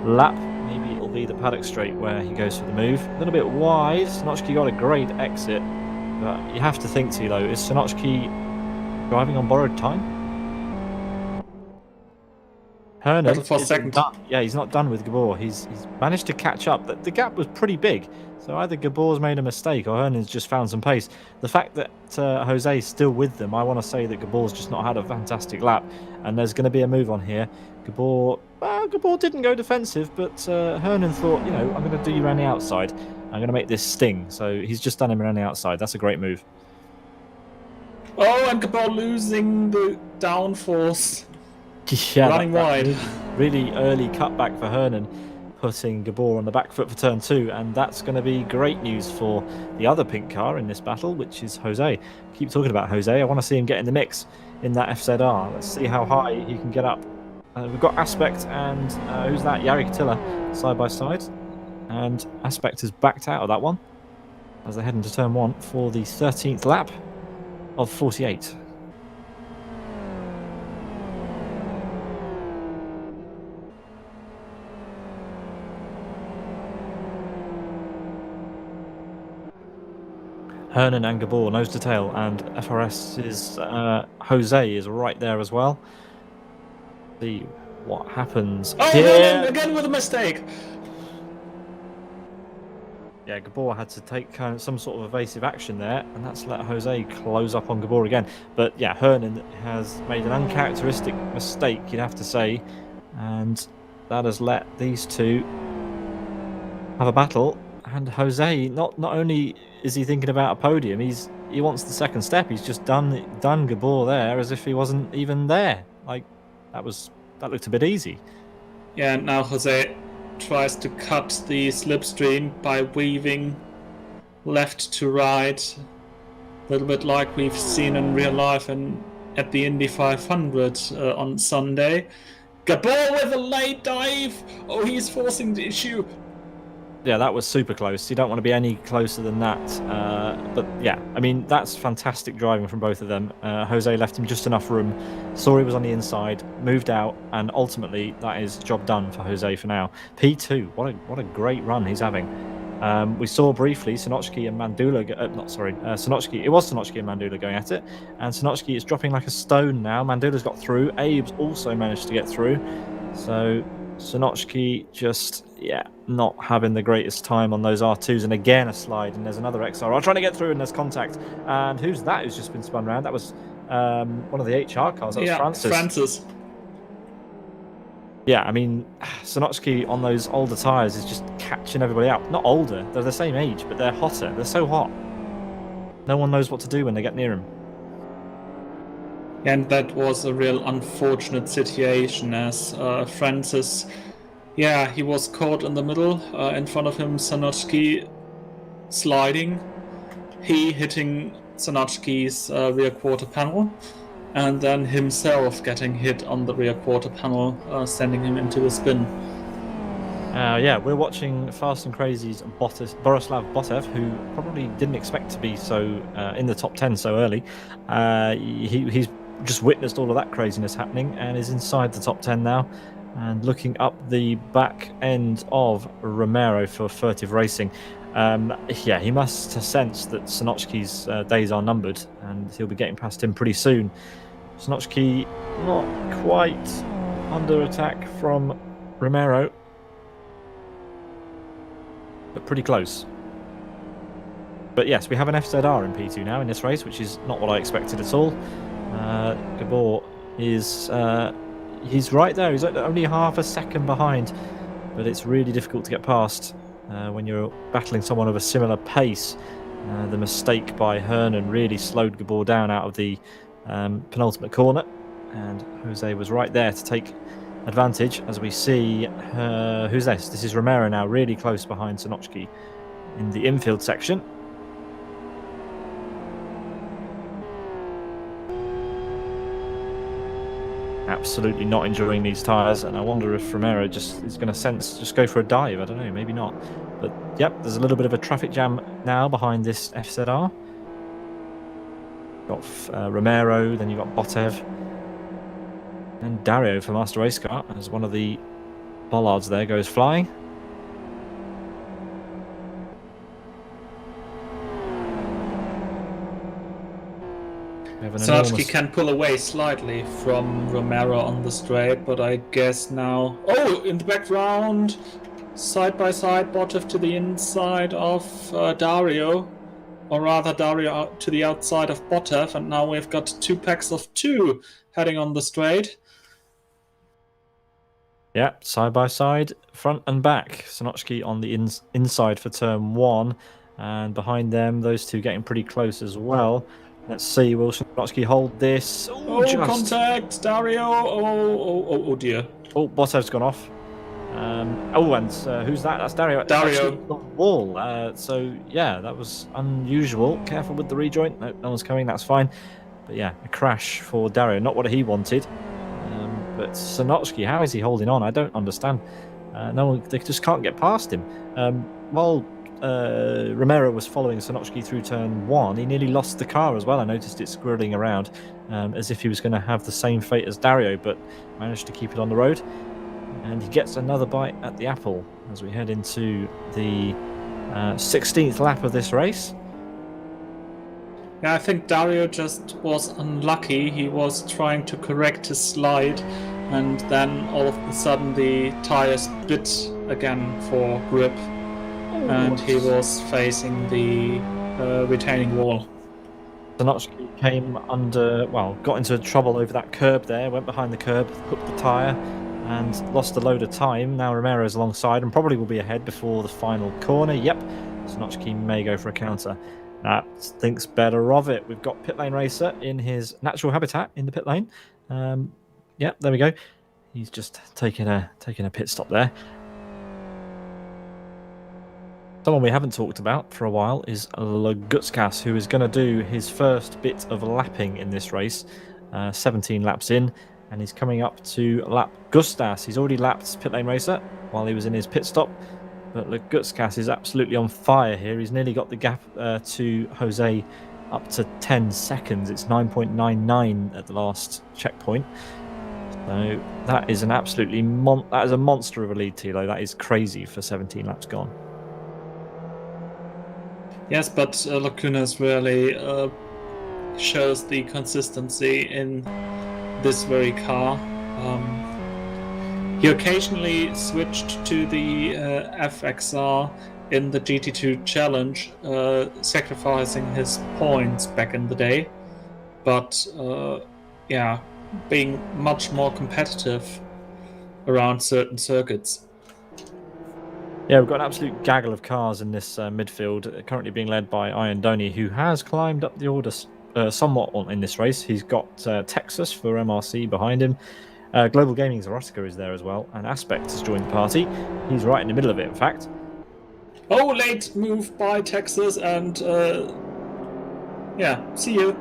lap. Maybe it'll be the paddock straight where he goes for the move. A little bit wide. Sanocki got a great exit, but you have to think, Thilo, is Sanocki driving on borrowed time? Hernan for second. Yeah, he's not done with Gabor. He's managed to catch up. The gap was pretty big, so either Gabor's made a mistake or Hernan's just found some pace. The fact that Jose is still with them, I want to say that Gabor's just not had a fantastic lap, and there's going to be a move on here. Gabor didn't go defensive, but Hernan thought, I'm going to do you around the outside. I'm going to make this sting. So he's just done him around the outside. That's a great move. Oh, and Gabor losing the downforce. Yeah, running wide. Really early cutback for Hernan, putting Gabor on the back foot for turn 2, and that's going to be great news for the other pink car in this battle, which is Jose. Keep talking about Jose. I want to see him get in the mix in that FZR. Let's see how high he can get up. We've got Aspect and who's that? Yari Katilla side by side, and Aspect has backed out of that one as they head into turn 1 for the 13th lap of 48. Hernan and Gabor nose to tail, and FRS's Jose is right there as well. See what happens. Oh, Hernan again with a mistake. Yeah, Gabor had to take some sort of evasive action there, and that's let Jose close up on Gabor again. But yeah, Hernan has made an uncharacteristic mistake, you'd have to say, and that has let these two have a battle. And Jose, not only is he thinking about a podium, he wants the second step. He's just done Gabor there as if he wasn't even there. Like that looked a bit easy. Yeah, and now Jose tries to cut the slipstream by weaving left to right, a little bit like we've seen in real life and at the Indy 500 on Sunday. Gabor with a late dive. Oh, he's forcing the issue. Yeah, that was super close. You don't want to be any closer than that. But yeah, I mean, that's fantastic driving from both of them. Jose left him just enough room, saw he was on the inside, moved out, and ultimately that is job done for Jose for now. P2, what a great run he's having. We saw briefly Sanocki and Mandula, Sanocki, it was Sanocki and Mandula going at it, and Sanocki is dropping like a stone now. Mandula's got through, Abe's also managed to get through, so Sanocki just, not having the greatest time on those R2s, and again a slide, and there's another XR trying to get through, and there's contact. And who's that who's just been spun around? That was one of the HR cars. That was Francis. Yeah, I mean, Sanocki on those older tyres is just catching everybody out. Not older, they're the same age, but they're hotter. They're so hot. No one knows what to do when they get near him. And that was a real unfortunate situation as Francis... Yeah, he was caught in the middle, in front of him Sanocki sliding, he hitting Sanocki's rear quarter panel, and then himself getting hit on the rear quarter panel, sending him into a spin. Yeah, we're watching Fast and Crazy's Borislav Botev, who probably didn't expect to be so in the top 10 so early. He's just witnessed all of that craziness happening and is inside the top 10 now. And looking up the back end of Romero for Furtive Racing. Yeah, he must have sensed that Sanocki's days are numbered, and he'll be getting past him pretty soon. Sanocki not quite under attack from Romero, but pretty close. But yes, we have an FZR in P2 now in this race, which is not what I expected at all. Gabor is he's right there. He's only half a second behind, but it's really difficult to get past when you're battling someone of a similar pace. The mistake by Hernan really slowed Gabor down out of the penultimate corner, and Jose was right there to take advantage. As we see, who's this? This is Romero now, really close behind Sonochki in the infield section. Absolutely not enjoying these tyres, and I wonder if Romero just is going to just go for a dive. I don't know, maybe not. But yep, there's a little bit of a traffic jam now behind this FZR. Got Romero, then you've got Botev and Dario for Master Race Car as one of the bollards there goes flying. Sonochki can pull away slightly from Romero on the straight, but I guess now... Oh, in the background, side by side, Botev to the inside of Dario, or rather Dario to the outside of Botev, and now we've got 2 packs of 2 heading on the straight. Yeah, side by side, front and back. Sonochki on the inside for turn 1, and behind them, those two getting pretty close as well. Let's see, will Sonochki hold this? Contact, Dario! Oh dear. Oh, Botev's gone off. And who's that? That's Dario. Dario. The wall. So, yeah, that was unusual. Careful with the rejoint. No one's coming, that's fine. But yeah, a crash for Dario. Not what he wanted. But Sonochki, how is he holding on? I don't understand. They just can't get past him. While Romero was following Sonochki through turn 1, he nearly lost the car as well. I noticed it squirreling around as if he was going to have the same fate as Dario, but managed to keep it on the road. And he gets another bite at the apple as we head into the 16th lap of this race. Yeah, I think Dario just was unlucky. He was trying to correct his slide, and then all of a sudden the tires bit again for grip. And he was facing the retaining wall. Sonochki came got into trouble over that curb there, went behind the curb, hooked the tyre, and lost a load of time. Now Romero's alongside and probably will be ahead before the final corner. Yep, Sonochki may go for a counter. That thinks better of it. We've got Pit Lane Racer in his natural habitat in the pit lane. Yep, there we go. He's just taking a pit stop there. Someone we haven't talked about for a while is Legutskas, who is going to do his first bit of lapping in this race, 17 laps in, and he's coming up to lap Gustas. He's already lapped Pit Lane Racer while he was in his pit stop, but Legutskas is absolutely on fire here. He's nearly got the gap to Jose up to 10 seconds. It's 9.99 at the last checkpoint. So that is an absolutely that is a monster of a lead, Thilo. That is crazy for 17 laps gone. Yes, but Lacunas really shows the consistency in this very car. He occasionally switched to the FXR in the GT2 Challenge, sacrificing his points back in the day. But being much more competitive around certain circuits. Yeah, we've got an absolute gaggle of cars in this midfield, currently being led by Ian Doney, who has climbed up the order somewhat in this race. He's got Texas for MRC behind him. Global Gaming's Erotica is there as well, and Aspect has joined the party. He's right in the middle of it, in fact. Oh, late move by Texas, and see you.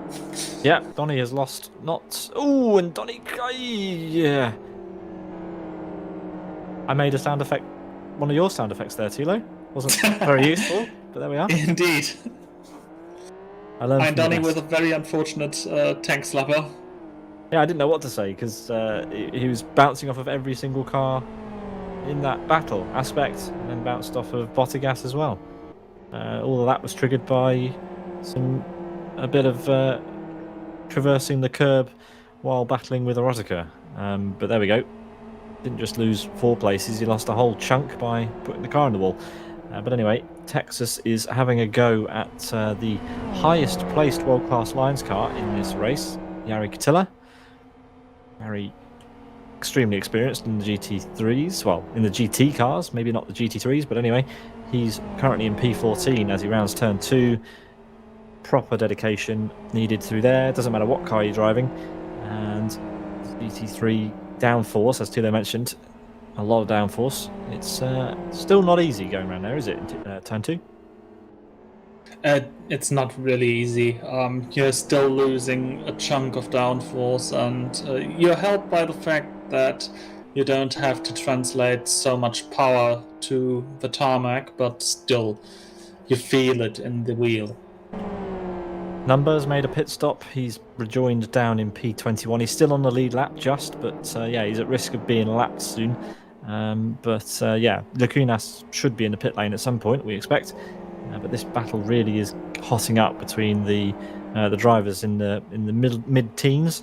Yeah, Donny has lost not... Oh, and Donny... Yeah. I made a sound effect. One of your sound effects there, Thilo. Wasn't very useful, but there we are. Indeed. And Donny with a very unfortunate tank slapper. Yeah, I didn't know what to say because he was bouncing off of every single car in that battle. Aspect, and then bounced off of Bottigas as well. All of that was triggered by a bit of traversing the curb while battling with Erotica. But there we go. didn't just lose 4 places, he lost a whole chunk by putting the car in the wall. But anyway, Texas is having a go at the highest placed world-class Lions car in this race, Jari Katila. Jari, extremely experienced in the GT3s, well, in the GT cars, maybe not the GT3s, but anyway, he's currently in P14 as he rounds turn 2. Proper dedication needed through there, doesn't matter what car you're driving. And GT3 downforce, as Thilo mentioned, a lot of downforce. It's still not easy going around there, is it, in turn 2? It's not really easy. You're still losing a chunk of downforce, and you're helped by the fact that you don't have to translate so much power to the tarmac, but still, you feel it in the wheel. Numbers made a pit stop. He's rejoined down in P21. He's still on the lead lap just, but yeah, he's at risk of being lapped soon. Yeah, Lacunas should be in the pit lane at some point, we expect. But this battle really is hotting up between the drivers in the mid-teens.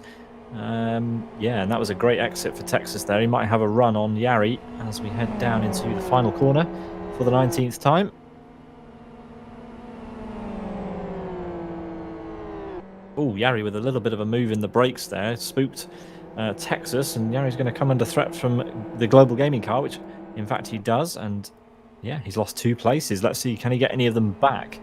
Yeah, and that was a great exit for Texas there. He might have a run on Jari as we head down into the final corner for the 19th time. Oh, Jari with a little bit of a move in the brakes there, spooked Texas, and Yari's going to come under threat from the Global Gaming car, which in fact he does, and yeah, he's lost 2 places. Let's see, can he get any of them back?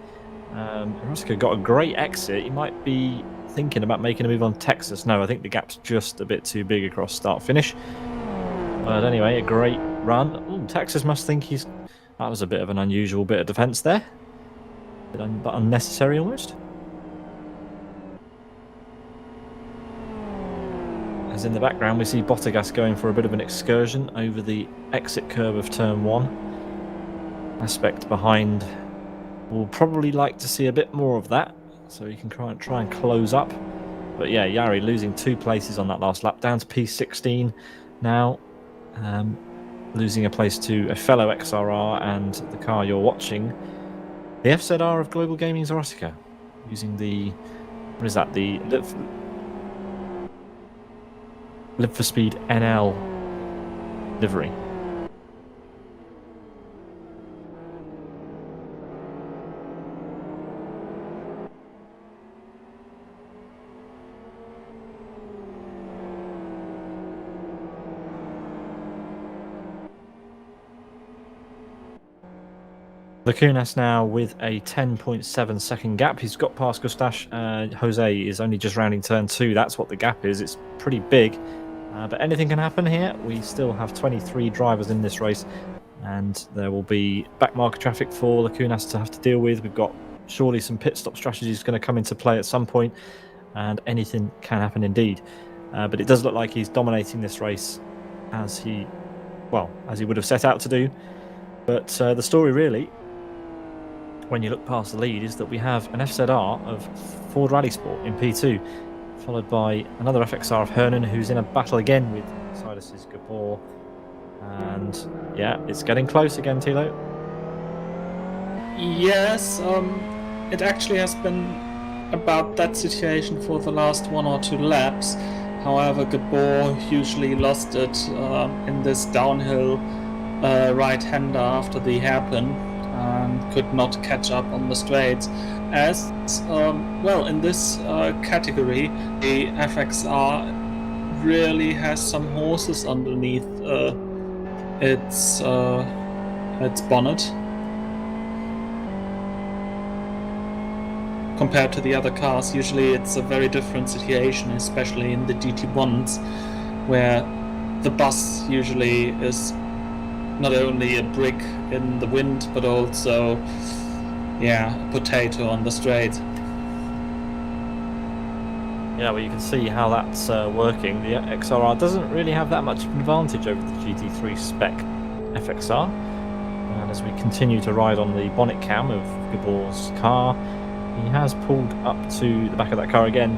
Roscoe got a great exit. He might be thinking about making a move on Texas. No, I think the gap's just a bit too big across start-finish. But anyway, a great run. Ooh, Texas must think he's... That was a bit of an unusual bit of defence there. But unnecessary almost. As in the background, we see Bottas going for a bit of an excursion over the exit curve of turn 1. Aspect behind will probably like to see a bit more of that, so he can try and close up. But yeah, Jari losing 2 places on that last lap, down to P16 now, losing a place to a fellow XRR and the car you're watching, the FZR of Global Gaming's Erotica, using the, what is that, the Live for Speed NL livery. Lacunas now with a 10.7 second gap. He's got past Gustache. Jose is only just rounding turn 2. That's what the gap is. It's pretty big. But anything can happen here. We still have 23 drivers in this race, and there will be back marker traffic for Lacunas to have to deal with. We've got surely some pit stop strategies going to come into play at some point, and anything can happen indeed. But it does look like he's dominating this race as he would have set out to do. But the story really, when you look past the lead, is that we have an FZR of Ford Rally Sport in P2, followed by another FXR of Hernan, who's in a battle again with Silas's Gabor. And yeah, it's getting close again, Thilo. Yes, it actually has been about that situation for the last 1 or 2 laps. However, Gabor hugely lost it in this downhill right-hander after the hairpin, and could not catch up on the straights. As well, in this category, the FXR really has some horses underneath its bonnet compared to the other cars. Usually it's a very different situation, especially in the GT1s, where the bus usually is not only a brick in the wind, but also, yeah, a potato on the straight. Yeah, well, you can see how that's working. The XRR doesn't really have that much advantage over the GT3 spec FXR. And as we continue to ride on the bonnet cam of Gabor's car, he has pulled up to the back of that car again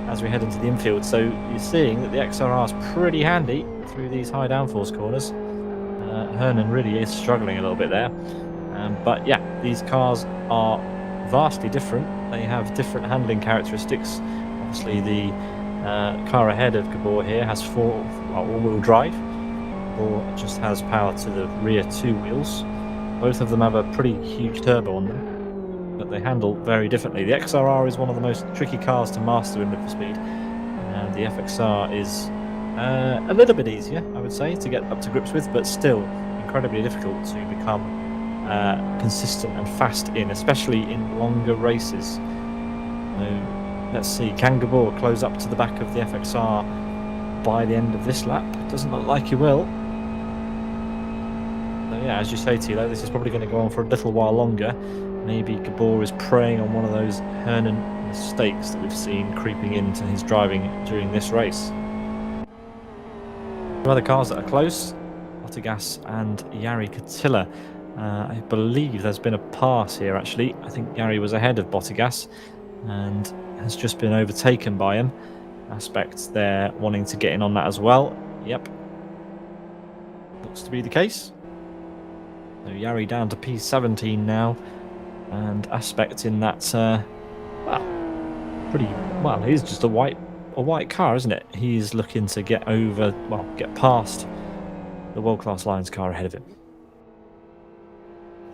as we head into the infield. So you're seeing that the XRR is pretty handy through these high downforce corners. Hernan really is struggling a little bit there. But yeah, these cars are vastly different. They have different handling characteristics. Obviously, the car ahead of Gabor here has all-wheel drive, Gabor just has power to the rear two wheels. Both of them have a pretty huge turbo on them, but they handle very differently. The XRR is one of the most tricky cars to master in lift for speed, and the FXR is a little bit easier, I would say, to get up to grips with, but still incredibly difficult to become consistent and fast in, especially in longer races. So let's see, can Gabor close up to the back of the FXR by the end of this lap? Doesn't look like he will. So yeah, as you say, Thilo, this is probably going to go on for a little while longer. Maybe Gabor is preying on one of those Hernan mistakes that we've seen creeping into his driving during this race. Two other cars that are close, Bottas and Jari Katila. I believe there's been a pass here, actually. I think Jari was ahead of Bottas and has just been overtaken by him. Aspect there wanting to get in on that as well. Yep. Looks to be the case. So Jari down to P17 now. And Aspect in that, pretty well. It is just a white car, isn't it? He's looking to get past the world-class Lions car ahead of him.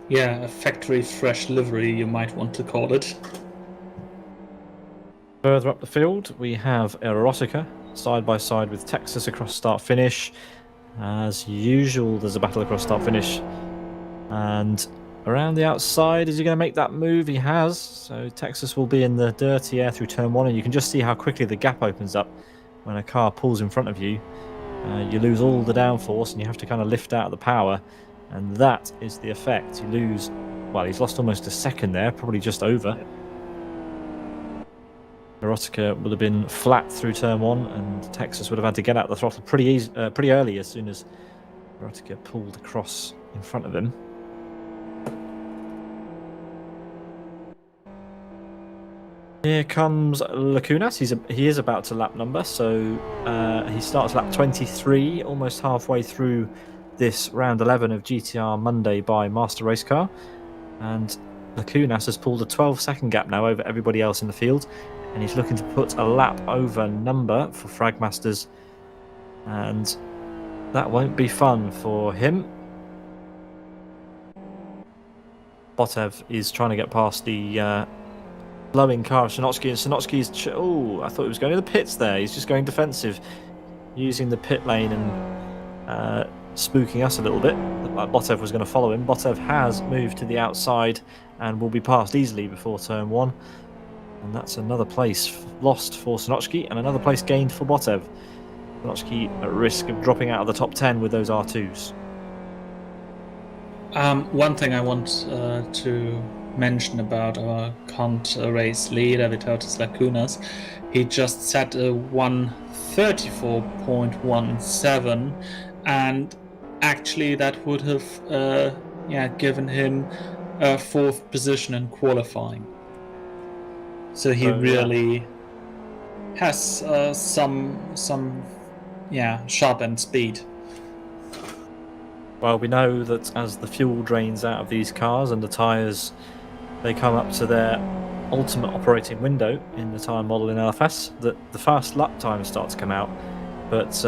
Yeah, a factory fresh livery, you might want to call it. Further up the field, we have Erotica side by side with Texas across start-finish. As usual, there's a battle across start-finish, and around the outside, is he going to make that move? He has. So Texas will be in the dirty air through turn one, and you can just see how quickly the gap opens up when a car pulls in front of you. You lose all the downforce, and you have to kind of lift out the power, and that is the effect. You lose, well, he's lost almost a second there, probably just over. Erotica would have been flat through turn one, and Texas would have had to get out the throttle pretty early as soon as Erotica pulled across in front of him. Here comes Lacunas. He is about to lap number, so he starts lap 23, almost halfway through this round 11 of GTR Monday by Master Race Car, and Lacunas has pulled a 12-second gap now over everybody else in the field, and he's looking to put a lap over number for Fragmasters, and that won't be fun for him. Botev is trying to get past the blowing car of Sanotsky, and Sanotsky's I thought he was going to the pits there. He's just going defensive, using the pit lane and spooking us a little bit. Looked like Botev was going to follow him. Botev has moved to the outside and will be passed easily before turn one, and that's another place lost for Sanotsky and another place gained for Botev. Sanotsky at risk of dropping out of the top 10 with those R2s. One thing I want to mention about our Cont race leader, Vytautas Lacunas, he just set a 1:34.17, and actually that would have given him a fourth position in qualifying. So he really has some sharp end speed. Well, we know that as the fuel drains out of these cars and the tyres, they come up to their ultimate operating window in the tyre model in LFS, that the fast lap times start to come out. But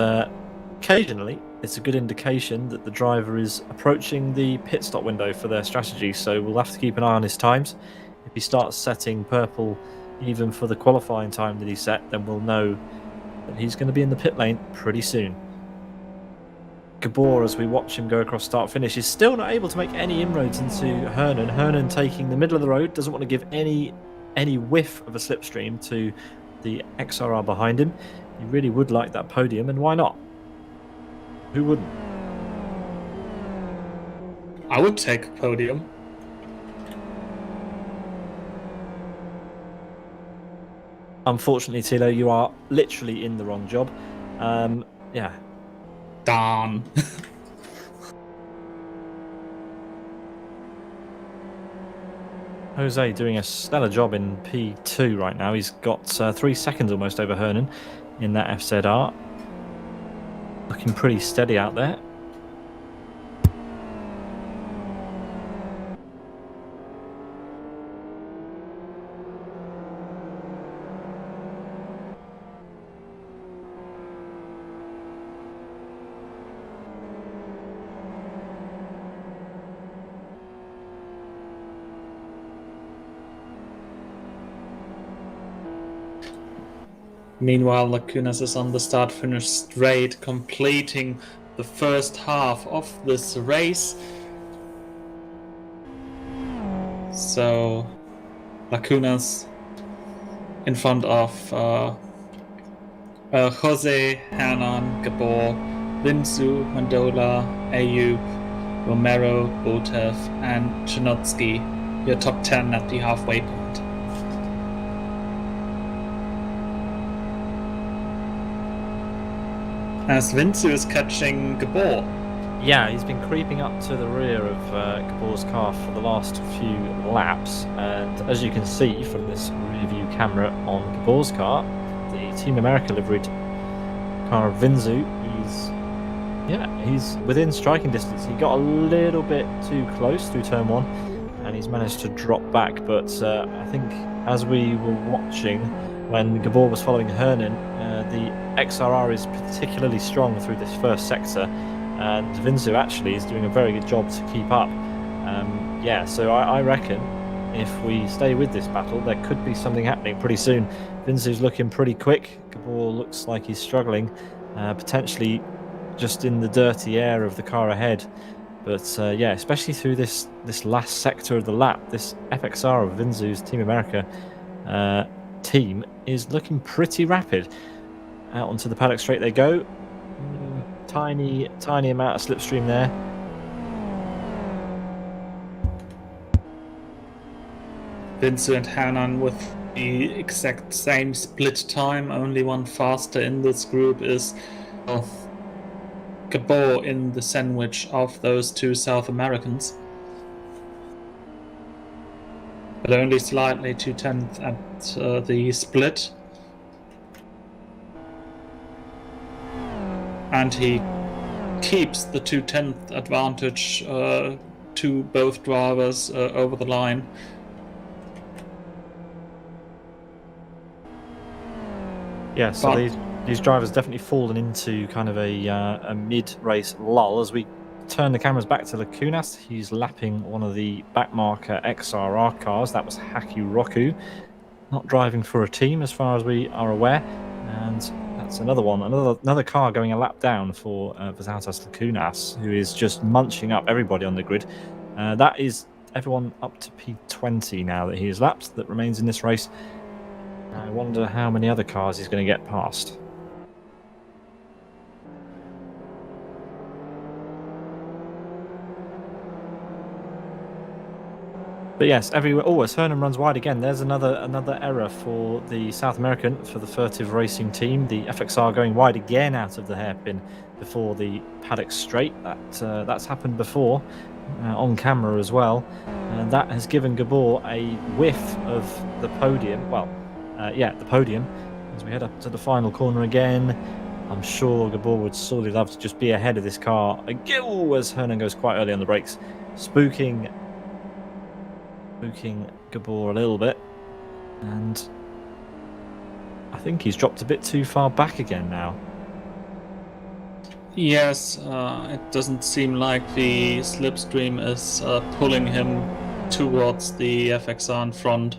occasionally, it's a good indication that the driver is approaching the pit stop window for their strategy, so we'll have to keep an eye on his times. If he starts setting purple even for the qualifying time that he set, then we'll know that he's going to be in the pit lane pretty soon. Gabor, as we watch him go across start-finish, is still not able to make any inroads into Hernan. Hernan taking the middle of the road, doesn't want to give any whiff of a slipstream to the XRR behind him. He really would like that podium, and why not? Who wouldn't? I would take a podium. Unfortunately, Thilo, you are literally in the wrong job. Yeah. Darn. Jose doing a stellar job in P2 right now. He's got 3 seconds almost over Hernan in that FZR. Looking pretty steady out there. Meanwhile, Lacunas is on the start-finish straight, completing the first half of this race. So, Lacunas in front of Jose, Hernan, Gabor, Vinsu, Mandola, Ayub, Romero, Botev, and Chinotsky. Your top 10 at the halfway point. As Vinsu is catching Gabor. Yeah, he's been creeping up to the rear of Gabor's car for the last few laps, and as you can see from this rear view camera on Gabor's car, the Team America liveried car of Vinsu, he's within striking distance. He got a little bit too close through turn 1, and he's managed to drop back, but I think as we were watching when Gabor was following Hernan, the XRR is particularly strong through this first sector, and Vinsu actually is doing a very good job to keep up. So I reckon if we stay with this battle, there could be something happening pretty soon. Vinsu's looking pretty quick. Gabor looks like he's struggling, potentially just in the dirty air of the car ahead. But especially through this last sector of the lap, this FXR of Vinsu's Team America team is looking pretty rapid. Out onto the paddock straight they go. Tiny amount of slipstream there. Vinsu and Hernan with the exact same split time. Only one faster in this group is Gabor in the sandwich of those two South Americans. But only slightly 2/10 at the split. And he keeps the 2/10 advantage to both drivers over the line. Yeah, so these drivers definitely fallen into kind of a mid-race lull. As we turn the cameras back to Lacunas, he's lapping one of the backmarker XRR cars. That was Haku Roku, not driving for a team as far as we are aware. And that's another one, another car going a lap down for Vizautas Lacunas, who is just munching up everybody on the grid. That is everyone up to P20 now that he has lapped that remains in this race. I wonder how many other cars he's going to get past. But yes, everywhere. Oh, as Hernan runs wide again, there's another error for the South American, for the Furtive Racing team. The FXR going wide again out of the hairpin before the paddock straight. That's happened before on camera as well. And that has given Gabor a whiff of the podium. Well, the podium. As we head up to the final corner again, I'm sure Gabor would sorely love to just be ahead of this car. As Hernan goes quite early on the brakes, spooking Gabor a little bit, and I think he's dropped a bit too far back again now. Yes, it doesn't seem like the slipstream is pulling him towards the FXR in front,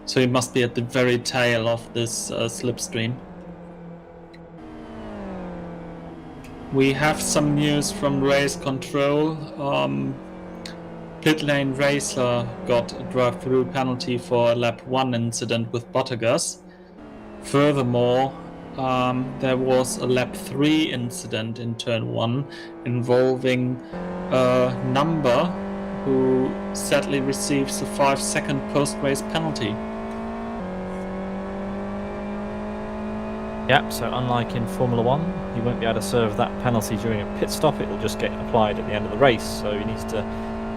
so he must be at the very tail of this slipstream. We have some news from race control. Pit lane racer got a drive-through penalty for a lap 1 incident with Bottas. Furthermore, there was a lap 3 incident in turn 1 involving a number who sadly receives a 5-second post-race penalty. Yep, so unlike in Formula 1, he won't be able to serve that penalty during a pit stop. It will just get applied at the end of the race, so he needs to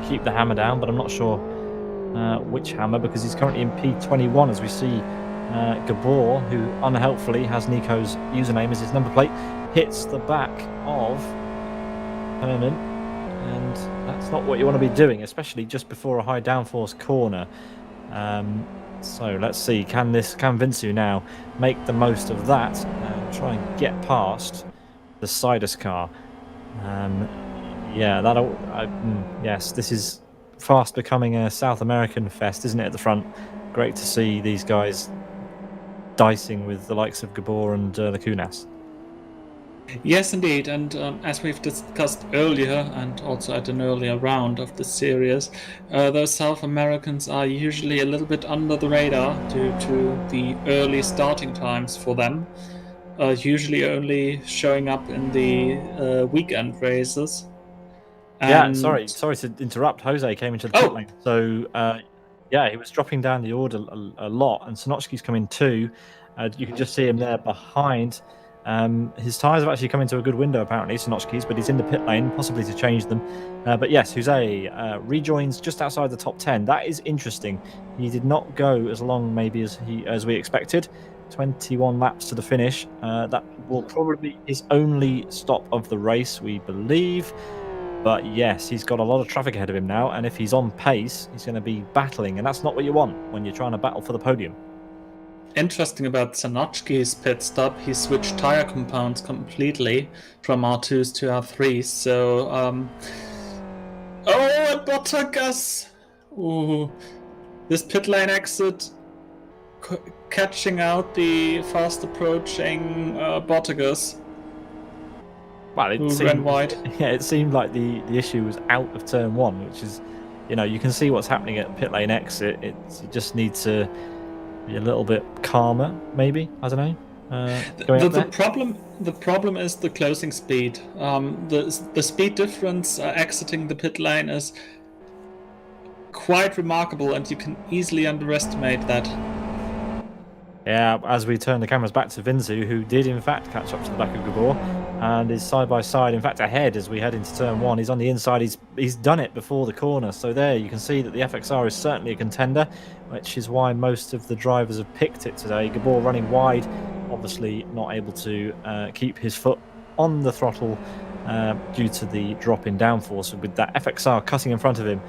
keep the hammer down, but I'm not sure which hammer, because he's currently in P21 as we see Gabor, who unhelpfully has Nico's username as his number plate, hits the back of Hernan, and that's not what you want to be doing, especially just before a high downforce corner. So let's see, can Vinsu now make the most of that and try and get past the Sidus car? Yes, this is fast becoming a South American fest, isn't it, at the front? Great to see these guys dicing with the likes of Gabor and Lacunas. Yes, indeed, and as we've discussed earlier, and also at an earlier round of the series, those South Americans are usually a little bit under the radar due to the early starting times for them, usually only showing up in the weekend races. Yeah, And sorry to interrupt. Jose came into the pit lane, so he was dropping down the order a lot, and Sonochki's coming too. You can just see him there behind. His tyres have actually come into a good window, apparently, Sonochki's, but he's in the pit lane, possibly to change them. But yes, Jose rejoins just outside the top 10. That is interesting. He did not go as long, maybe, as we expected. 21 laps to the finish. That will probably be his only stop of the race, we believe. But yes, he's got a lot of traffic ahead of him now, and if he's on pace, he's going to be battling, and that's not what you want when you're trying to battle for the podium. Interesting about Sanochki's pit stop, he switched tire compounds completely from R2s to R3s, so and Bottas! Ooh, this pit lane exit catching out the fast approaching Bottas. Well, ran wide. Yeah, it seemed like the issue was out of turn one, which is, you can see what's happening at pit lane exit. You just need to be a little bit calmer, maybe. I don't know. The problem is the closing speed. The speed difference exiting the pit lane is quite remarkable, and you can easily underestimate that. Yeah, as we turn the cameras back to Vinzu, who did in fact catch up to the back of Gabor and is side by side, in fact ahead as we head into turn one. He's on the inside, he's done it before the corner, so there you can see that the FXR is certainly a contender, which is why most of the drivers have picked it today. Gabor running wide, obviously not able to keep his foot on the throttle due to the drop in downforce with that FXR cutting in front of him,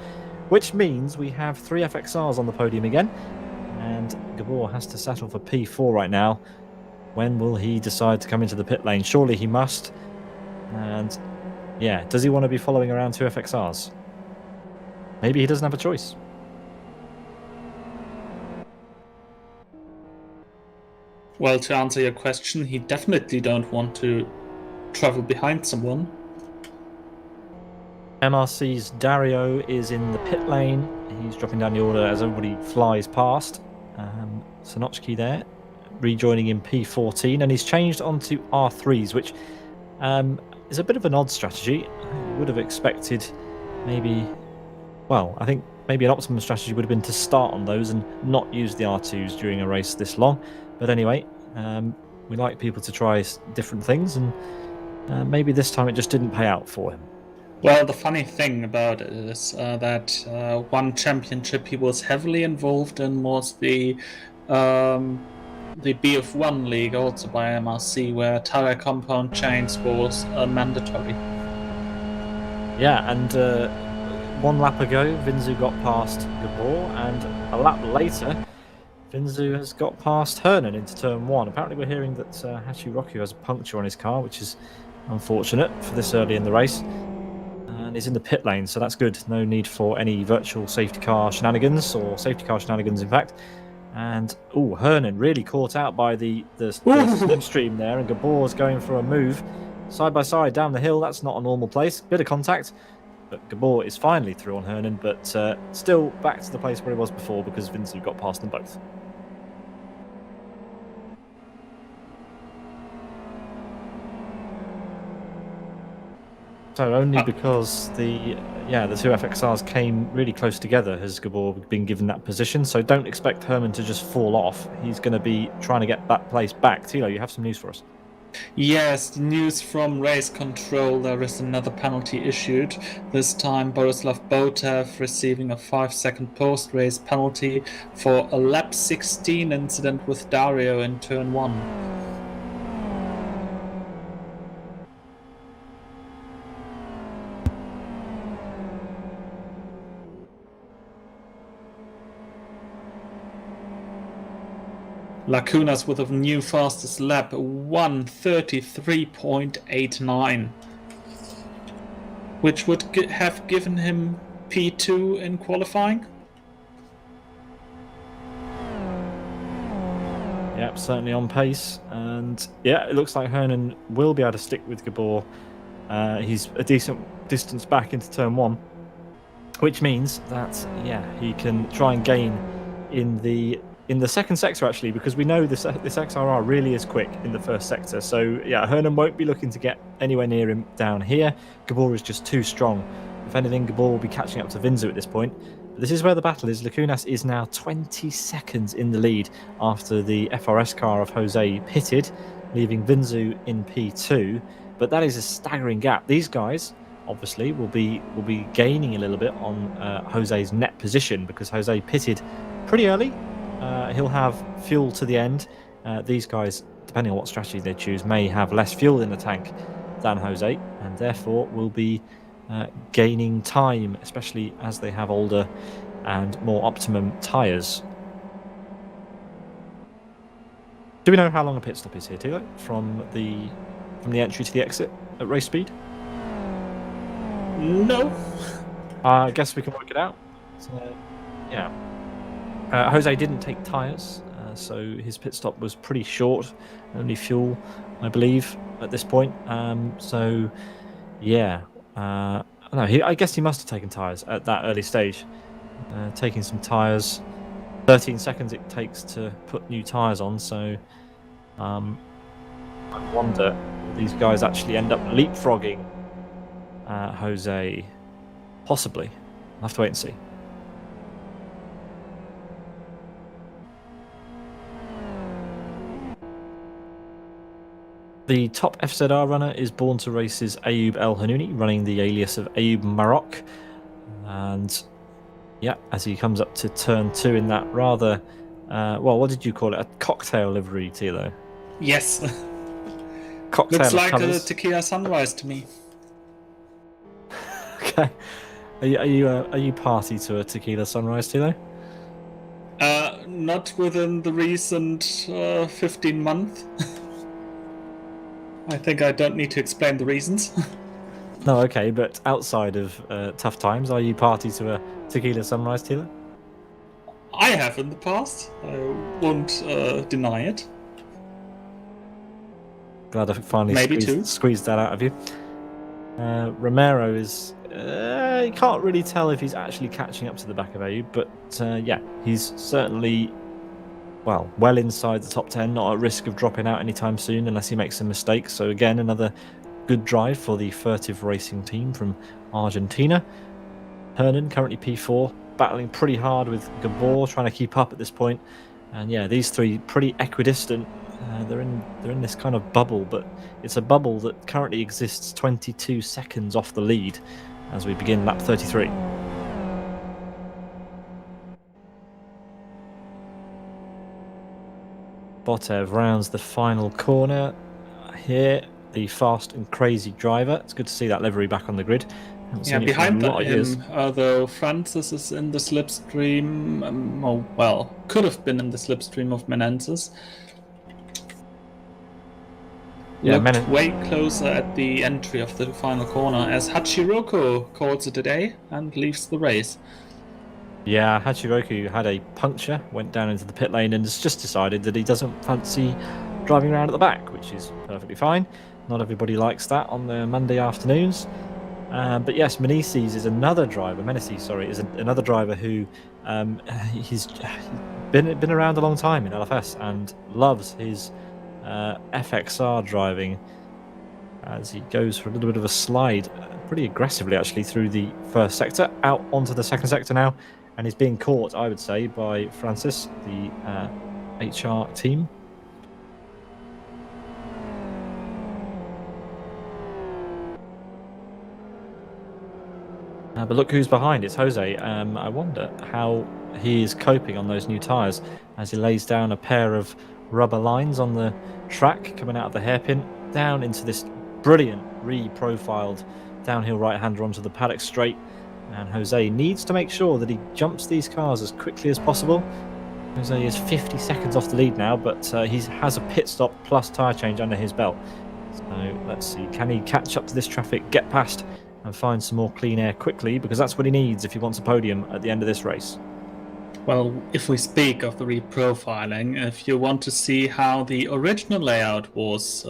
which means we have 3 FXRs on the podium again. And Gabor has to settle for P4 right now. When will he decide to come into the pit lane? Surely he must. And yeah, does he want to be following around 2 FXRs? Maybe he doesn't have a choice. Well, to answer your question, he definitely don't want to travel behind someone. MRC's Dario is in the pit lane. He's dropping down the order as everybody flies past. Sonochki there, rejoining in P14, and he's changed onto R3s, which is a bit of an odd strategy. I would have expected maybe, I think maybe an optimum strategy would have been to start on those and not use the R2s during a race this long. But anyway, we like people to try different things, and maybe this time it just didn't pay out for him. Well, the funny thing about it is that one championship he was heavily involved in was the BF1 league, also by MRC, where tire compound change was mandatory. Yeah, and 1 lap ago, Vinzu got past Gabor, and a lap later, Vinzu has got past Hernan into turn 1. Apparently we're hearing that Hachiroku has a puncture on his car, which is unfortunate for this early in the race. And he's in the pit lane, so that's good. No need for any virtual safety car shenanigans, or safety car shenanigans, in fact. And, Hernan really caught out by the slipstream there, and Gabor's going for a move. Side by side down the hill, that's not a normal place. Bit of contact, but Gabor is finally through on Hernan, but still back to the place where he was before because Vinzu got past them both. So only because the 2 FXRs came really close together has Gabor been given that position. So don't expect Herman to just fall off. He's going to be trying to get that place back. Thilo, you have some news for us. Yes, news from race control. There is another penalty issued. This time Borislav Botev receiving a 5-second post-race penalty for a lap 16 incident with Dario in turn 1. Lacunas with a new fastest lap, 1:33.89, which would have given him P2 in qualifying. Yeah, certainly on pace. And yeah, it looks like Hernan will be able to stick with Gabor. He's a decent distance back into turn 1, which means that he can try and gain in the second sector, actually, because we know this XRR really is quick in the first sector. So yeah, Hernan won't be looking to get anywhere near him down here. Gabor is just too strong. If anything, Gabor will be catching up to Vinzu at this point. But this is where the battle is. Lacunas is now 20 seconds in the lead after the FRS car of Jose pitted, leaving Vinzu in P2. But that is a staggering gap. These guys obviously will be gaining a little bit on Jose's net position, because Jose pitted pretty early. He'll have fuel to the end. These guys, depending on what strategy they choose, may have less fuel in the tank than Jose, and therefore will be gaining time, especially as they have older and more optimum tyres. Do we know how long a pit stop is here, Thilo, from the entry to the exit at race speed? No. I guess we can work it out. So, yeah. Jose didn't take tyres, so his pit stop was pretty short. Only fuel, I believe, at this point. So, yeah. No, I guess he must have taken tyres at that early stage. Taking some tyres. 13 seconds it takes to put new tyres on, so I wonder if these guys actually end up leapfrogging Jose. Possibly. I'll have to wait and see. The top FZR runner is Born to Race's Ayoub El Hanouni, running the alias of Ayoub Maroc. And yeah, as he comes up to turn 2 in that rather, what did you call it? A cocktail livery, Thilo? Yes. Cocktail Looks like colours. a tequila sunrise to me. Okay. Are you party to a tequila sunrise, Thilo? Not within the recent 15 months. I think I don't need to explain the reasons. No, okay, but outside of tough times, are you party to a tequila sunrise, Thilo? I have in the past. I won't deny it. Glad I finally squeezed that out of you. Romero is... you can't really tell if he's actually catching up to the back of Ayoub, but yeah, he's certainly well inside the top 10, not at risk of dropping out anytime soon unless he makes some mistakes. So again, another good drive for the Furtive Racing team from Argentina. Hernan, currently P4, battling pretty hard with Gabor, trying to keep up at this point. And yeah, these three pretty equidistant. They're in this kind of bubble, but it's a bubble that currently exists 22 seconds off the lead as we begin lap 33. Botev rounds the final corner here. The fast and crazy driver. It's good to see that livery back on the grid. Yeah, behind him, though, Francis is in the slipstream. Could have been in the slipstream of Menenses. Yeah, looked way closer at the entry of the final corner as Hachiroko calls it a day and leaves the race. Yeah, Hachiroku had a puncture, went down into the pit lane and has just decided that he doesn't fancy driving around at the back, which is perfectly fine. Not everybody likes that on the Monday afternoons. But yes, Menezes is another driver. is another driver who he's been around a long time in LFS and loves his FXR driving as he goes for a little bit of a slide pretty aggressively actually through the first sector, out onto the second sector now, and he's being caught, I would say, by Francis, the HR team. But look who's behind, it's Jose. I wonder how he is coping on those new tyres as he lays down a pair of rubber lines on the track coming out of the hairpin down into this brilliant re-profiled downhill right-hander onto the paddock straight. And Jose needs to make sure that he jumps these cars as quickly as possible. Jose is 50 seconds off the lead now, but he has a pit stop plus tyre change under his belt. So let's see, can he catch up to this traffic, get past and find some more clean air quickly, because that's what he needs if he wants a podium at the end of this race. Well, if we speak of the reprofiling, if you want to see how the original layout was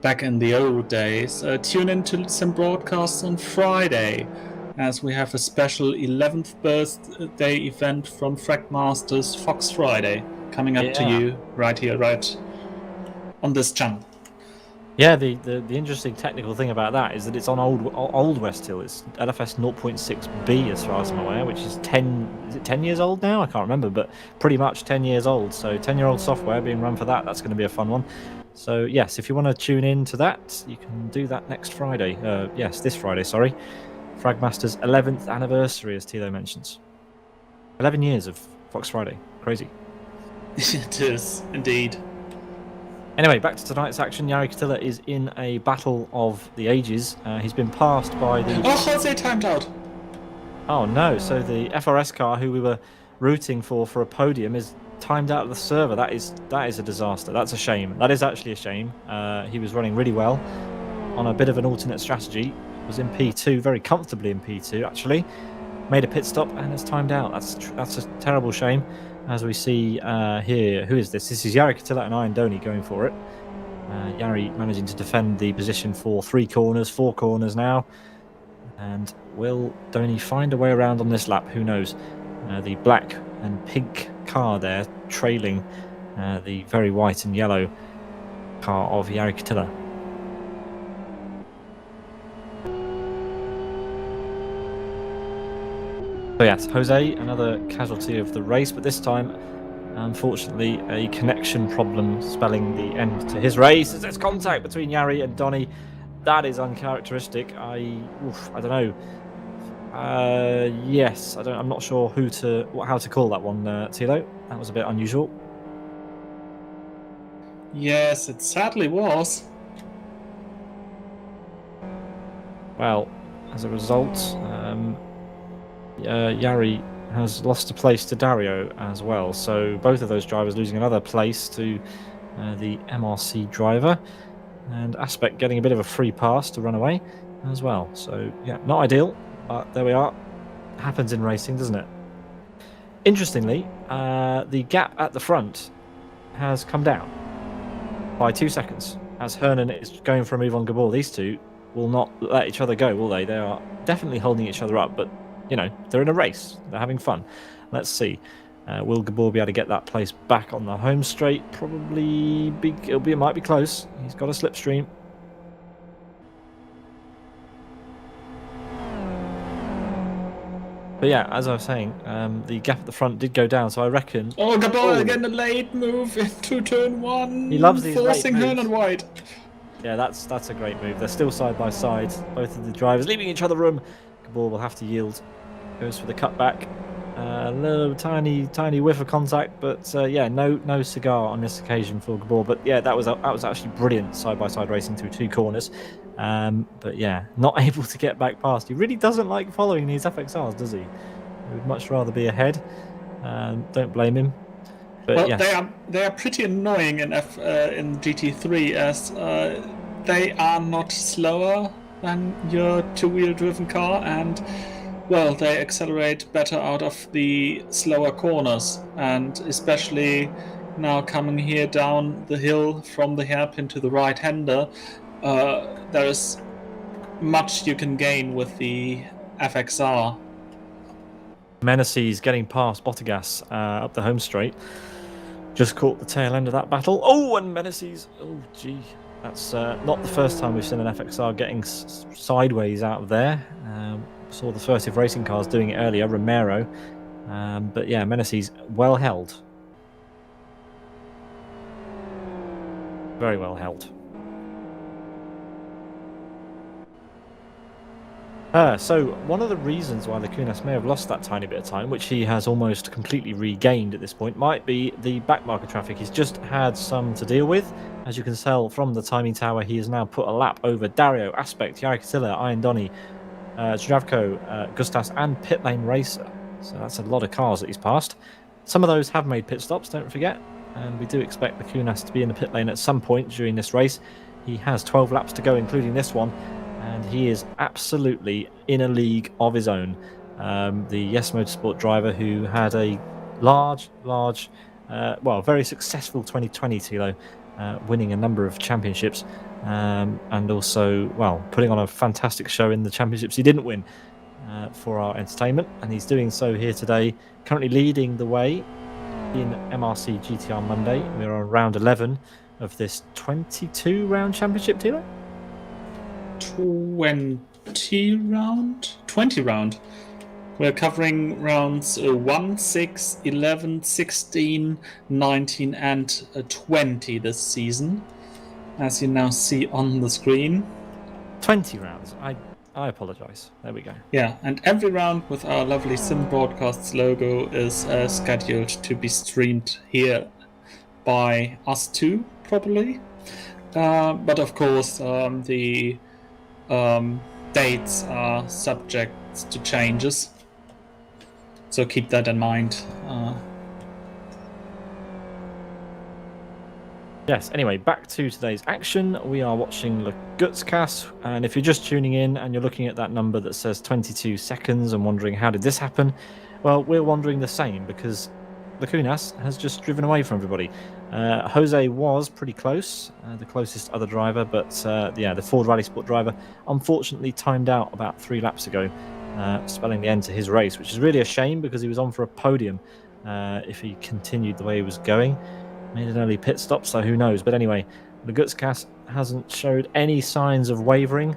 back in the old days, tune into some broadcasts on Friday, as we have a special 11th birthday event from Fragmaster's Fox Friday coming up to you right here, right on this channel. Yeah, the interesting technical thing about that is that it's on old Westhill. It's LFS 0.6B as far as I'm aware, which is 10 years old now? I can't remember, but pretty much 10 years old. So 10-year-old software being run for that. That's going to be a fun one. So yes, if you want to tune in to that, you can do that next Friday. Yes, this Friday, sorry. Fragmaster's 11th anniversary, as Thilo mentions. 11 years of Fox Friday. Crazy. It is, indeed. Anyway, back to tonight's action. Jari Katila is in a battle of the ages. He's been passed by the... Oh, Jose timed out! Oh no, so the FRS car who we were rooting for a podium is timed out of the server. That is a disaster. That's a shame. That is actually a shame. He was running really well on a bit of an alternate strategy. Was in P2, very comfortably in P2 actually. Made a pit stop and has timed out. That's a terrible shame. As we see here, who is this? This is Jari Katila and Iron Donny going for it. Jari managing to defend the position for 4 corners now. And will Donny find a way around on this lap? Who knows? The black and pink car there trailing the very white and yellow car of Jari Katila. So yes, Jose, another casualty of the race, but this time, unfortunately, a connection problem spelling the end to his race. There's contact between Jari and Donny. That is uncharacteristic. I don't know. Yes, I'm not sure how to call that one, Thilo. That was a bit unusual. Yes, it sadly was. Well, as a result, Jari has lost a place to Dario as well. So both of those drivers losing another place to the MRC driver. And Aspect getting a bit of a free pass to run away as well. So, yeah, not ideal, but there we are. Happens in racing, doesn't it? Interestingly, the gap at the front has come down by 2 seconds. As Hernan is going for a move on Gabor, these two will not let each other go, will they? They are definitely holding each other up, but, you know, they're in a race. They're having fun. Let's see. Will Gabor be able to get that place back on the home straight? Probably it might be close. He's got a slipstream. But yeah, as I was saying, the gap at the front did go down, so I reckon... Oh, Gabor again, a late move into turn 1. He loves these forcing late Hernan wide. Yeah, that's a great move. They're still side by side, both of the drivers leaving each other room. Gabor will have to yield. Goes for the cutback. A little tiny whiff of contact, but yeah, no cigar on this occasion for Gabor. But yeah, that was actually brilliant side-by-side racing through 2 corners. But yeah, not able to get back past. He really doesn't like following these FXRs, does he? He would much rather be ahead. Don't blame him. But well, yes. they are pretty annoying in GT3 as they are not slower than your 2-wheel driven car, and well, they accelerate better out of the slower corners, and especially now coming here down the hill from the hairpin to the right-hander, there is much you can gain with the FXR. Meneses getting past Bottas up the home straight. Just caught the tail end of that battle. Oh, and Meneses. Oh, gee. That's not the first time we've seen an FXR getting sideways out of there. Saw the Furtive Racing cars doing it earlier, Romero. But yeah, Meneses well held. Very well held. So one of the reasons why the Kunas may have lost that tiny bit of time, which he has almost completely regained at this point, might be the backmarker traffic. He's just had some to deal with. As you can tell from the timing tower, he has now put a lap over Dario, Aspect, Jari Katila, Iron Donny, Zdravko, Gustas, and Pit Lane Racer. So that's a lot of cars that he's passed. Some of those have made pit stops, don't forget. And we do expect the Kunas to be in the pit lane at some point during this race. He has 12 laps to go, including this one. And he is absolutely in a league of his own. The Yes Motorsport driver who had a large, very successful 2020, Thilo, winning a number of championships, and also, putting on a fantastic show in the championships he didn't win for our entertainment. And he's doing so here today, currently leading the way in MRC GTR Monday. We're on round 11 of this 22-round championship, Thilo? 20 round. We're covering rounds 1, 6, 11, 16, 19, and 20 this season, as you now see on the screen. 20 rounds. I apologize. There we go. Yeah, and every round with our lovely Sim Broadcasts logo is scheduled to be streamed here by us too, probably. But of course, the dates are subject to changes, so keep that in mind. Yes, anyway, back to today's action. We are watching Le Gutskas, and if you're just tuning in and you're looking at that number that says 22 seconds and wondering how did this happen, well, we're wondering the same, because Lacunas has just driven away from everybody. Jose was pretty close, the closest other driver, but the Ford Rally Sport driver unfortunately timed out about 3 laps ago, spelling the end to his race, which is really a shame because he was on for a podium if he continued the way he was going. Made an early pit stop, so who knows. But anyway, the Gutskas hasn't showed any signs of wavering.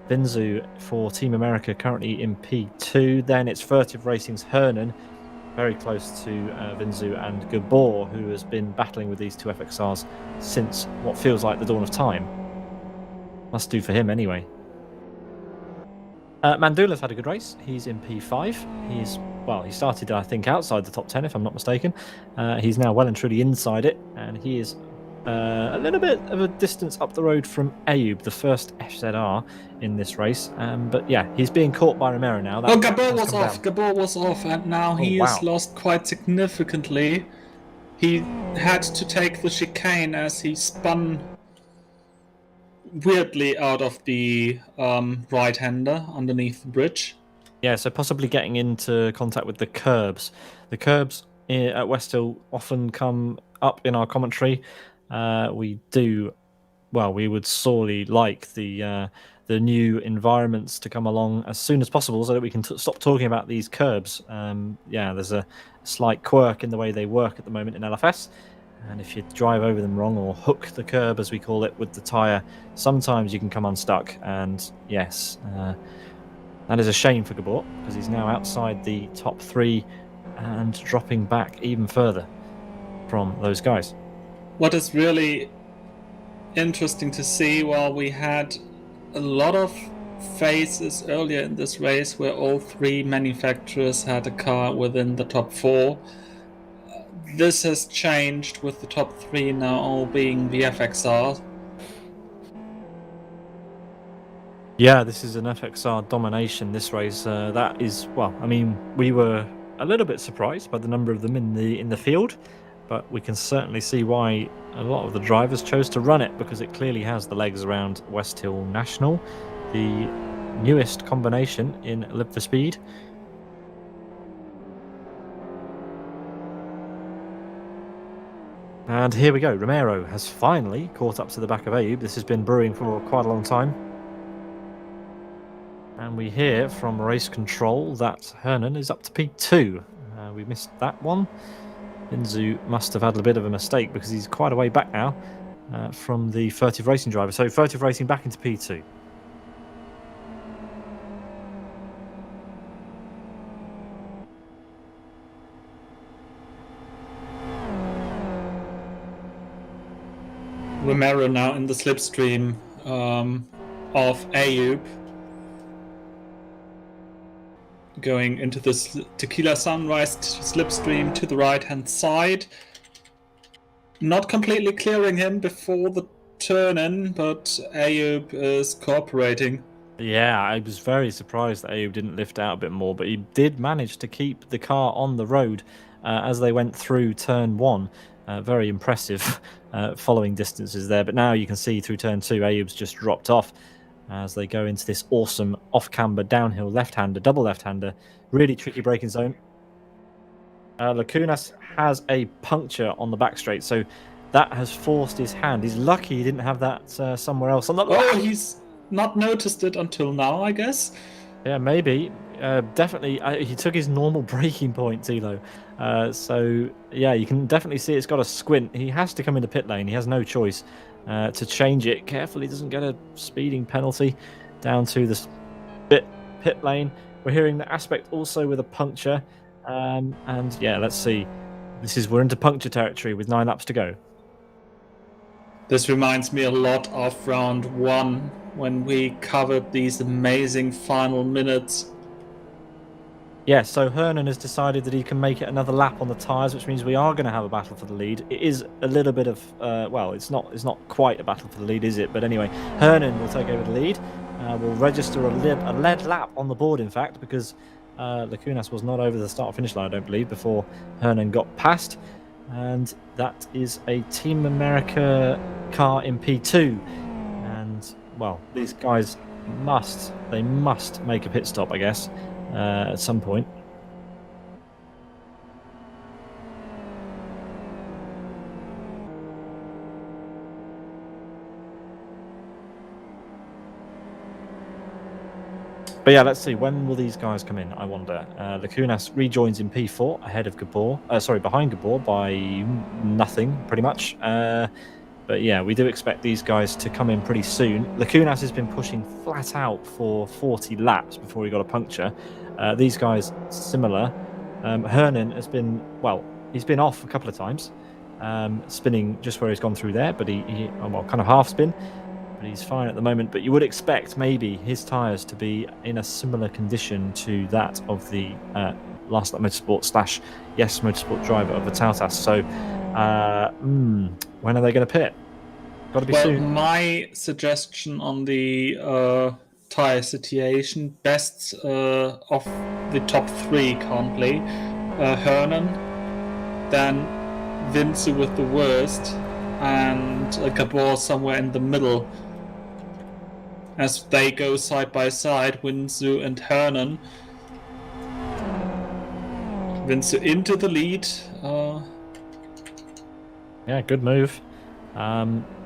Vinzu for Team America currently in P2. Then it's Furtive Racing's Hernan, very close to Vinzu, and Gabor, who has been battling with these two FXRs since what feels like the dawn of time. Must do for him anyway. Mandula's had a good race. He's in P5. He started, I think, outside the top 10, if I'm not mistaken. He's now well and truly inside it, and he is a little bit of a distance up the road from Ayub, the first FZR in this race. But yeah, he's being caught by Romero now. Gabor was off. Gabor was off, and now he is lost quite significantly. He had to take the chicane as he spun weirdly out of the right-hander underneath the bridge. Yeah, so possibly getting into contact with the curbs. The curbs at Westhill often come up in our commentary. We would sorely like the new environments to come along as soon as possible so that we can stop talking about these curbs. There's a slight quirk in the way they work at the moment in LFS. And if you drive over them wrong, or hook the curb, as we call it, with the tyre, sometimes you can come unstuck. And yes, that is a shame for Gabor, because he's now outside the top 3 and dropping back even further from those guys. What is really interesting to see, while we had a lot of phases earlier in this race where all 3 manufacturers had a car within the top 4, this has changed with the top 3 now all being the FXR. Yeah, this is an FXR domination, this race. That is, we were a little bit surprised by the number of them in the field, but we can certainly see why a lot of the drivers chose to run it, because it clearly has the legs around Westhill National, the newest combination in Live for Speed. And here we go. Romero has finally caught up to the back of Ayub. This has been brewing for quite a long time. And we hear from race control that Hernan is up to P2. We missed that one. Vinzu must have had a bit of a mistake, because he's quite a way back now from the Furtive Racing driver. So Furtive Racing back into P2. Romero now in the slipstream of Ayub, going into the Tequila Sunrise slipstream to the right-hand side. Not completely clearing him before the turn-in, but Ayub is cooperating. Yeah, I was very surprised that Ayub didn't lift out a bit more, but he did manage to keep the car on the road as they went through turn 1. Very impressive following distances there. But now you can see through turn 2, Ayub's just dropped off as they go into this awesome off-camber downhill left-hander, double left-hander. Really tricky braking zone. Lacunas has a puncture on the back straight, so that has forced his hand. He's lucky he didn't have that somewhere else on the lap. Oh, he's not noticed it until now, I guess. Yeah, maybe. Definitely, he took his normal braking point, Thilo. So, yeah, you can definitely see it's got a squint. He has to come into pit lane. He has no choice to change it. Carefully, he doesn't get a speeding penalty down to the pit lane. We're hearing the aspect also with a puncture. And, yeah, let's see. We're into puncture territory with 9 laps to go. This reminds me a lot of round 1 when we covered these amazing final minutes. Yeah, so Hernan has decided that he can make it another lap on the tyres, which means we are going to have a battle for the lead. It is a little bit of, well, it's not quite a battle for the lead, is it? But anyway, Hernan will take over the lead. We'll register a lead lap on the board, in fact, because Lacunas was not over the start-finish line, I don't believe, before Hernan got past. And that is a Team America car in P2. And, well, these guys must make a pit stop, I guess. At some point. But yeah, let's see. When will these guys come in? I wonder. Lacunas rejoins in P4 ahead of Gabor. Behind Gabor by nothing, pretty much. But yeah, we do expect these guys to come in pretty soon. Lacunas has been pushing flat out for 40 laps before he got a puncture. These guys, similar. Hernan has been, well, he's been off a couple of times, spinning just where he's gone through there, but he kind of half spin, but he's fine at the moment. But you would expect maybe his tyres to be in a similar condition to that of the Last Lap Motorsport / Yes Motorsport driver of the Tautas. So, when are they going to pit? Got to be soon. My suggestion on the tyre situation, best of the top 3 currently, Hernan, then Vinci with the worst, and Gabor somewhere in the middle. As they go side by side, Vinci and Hernan. Vinci into the lead. Yeah, good move.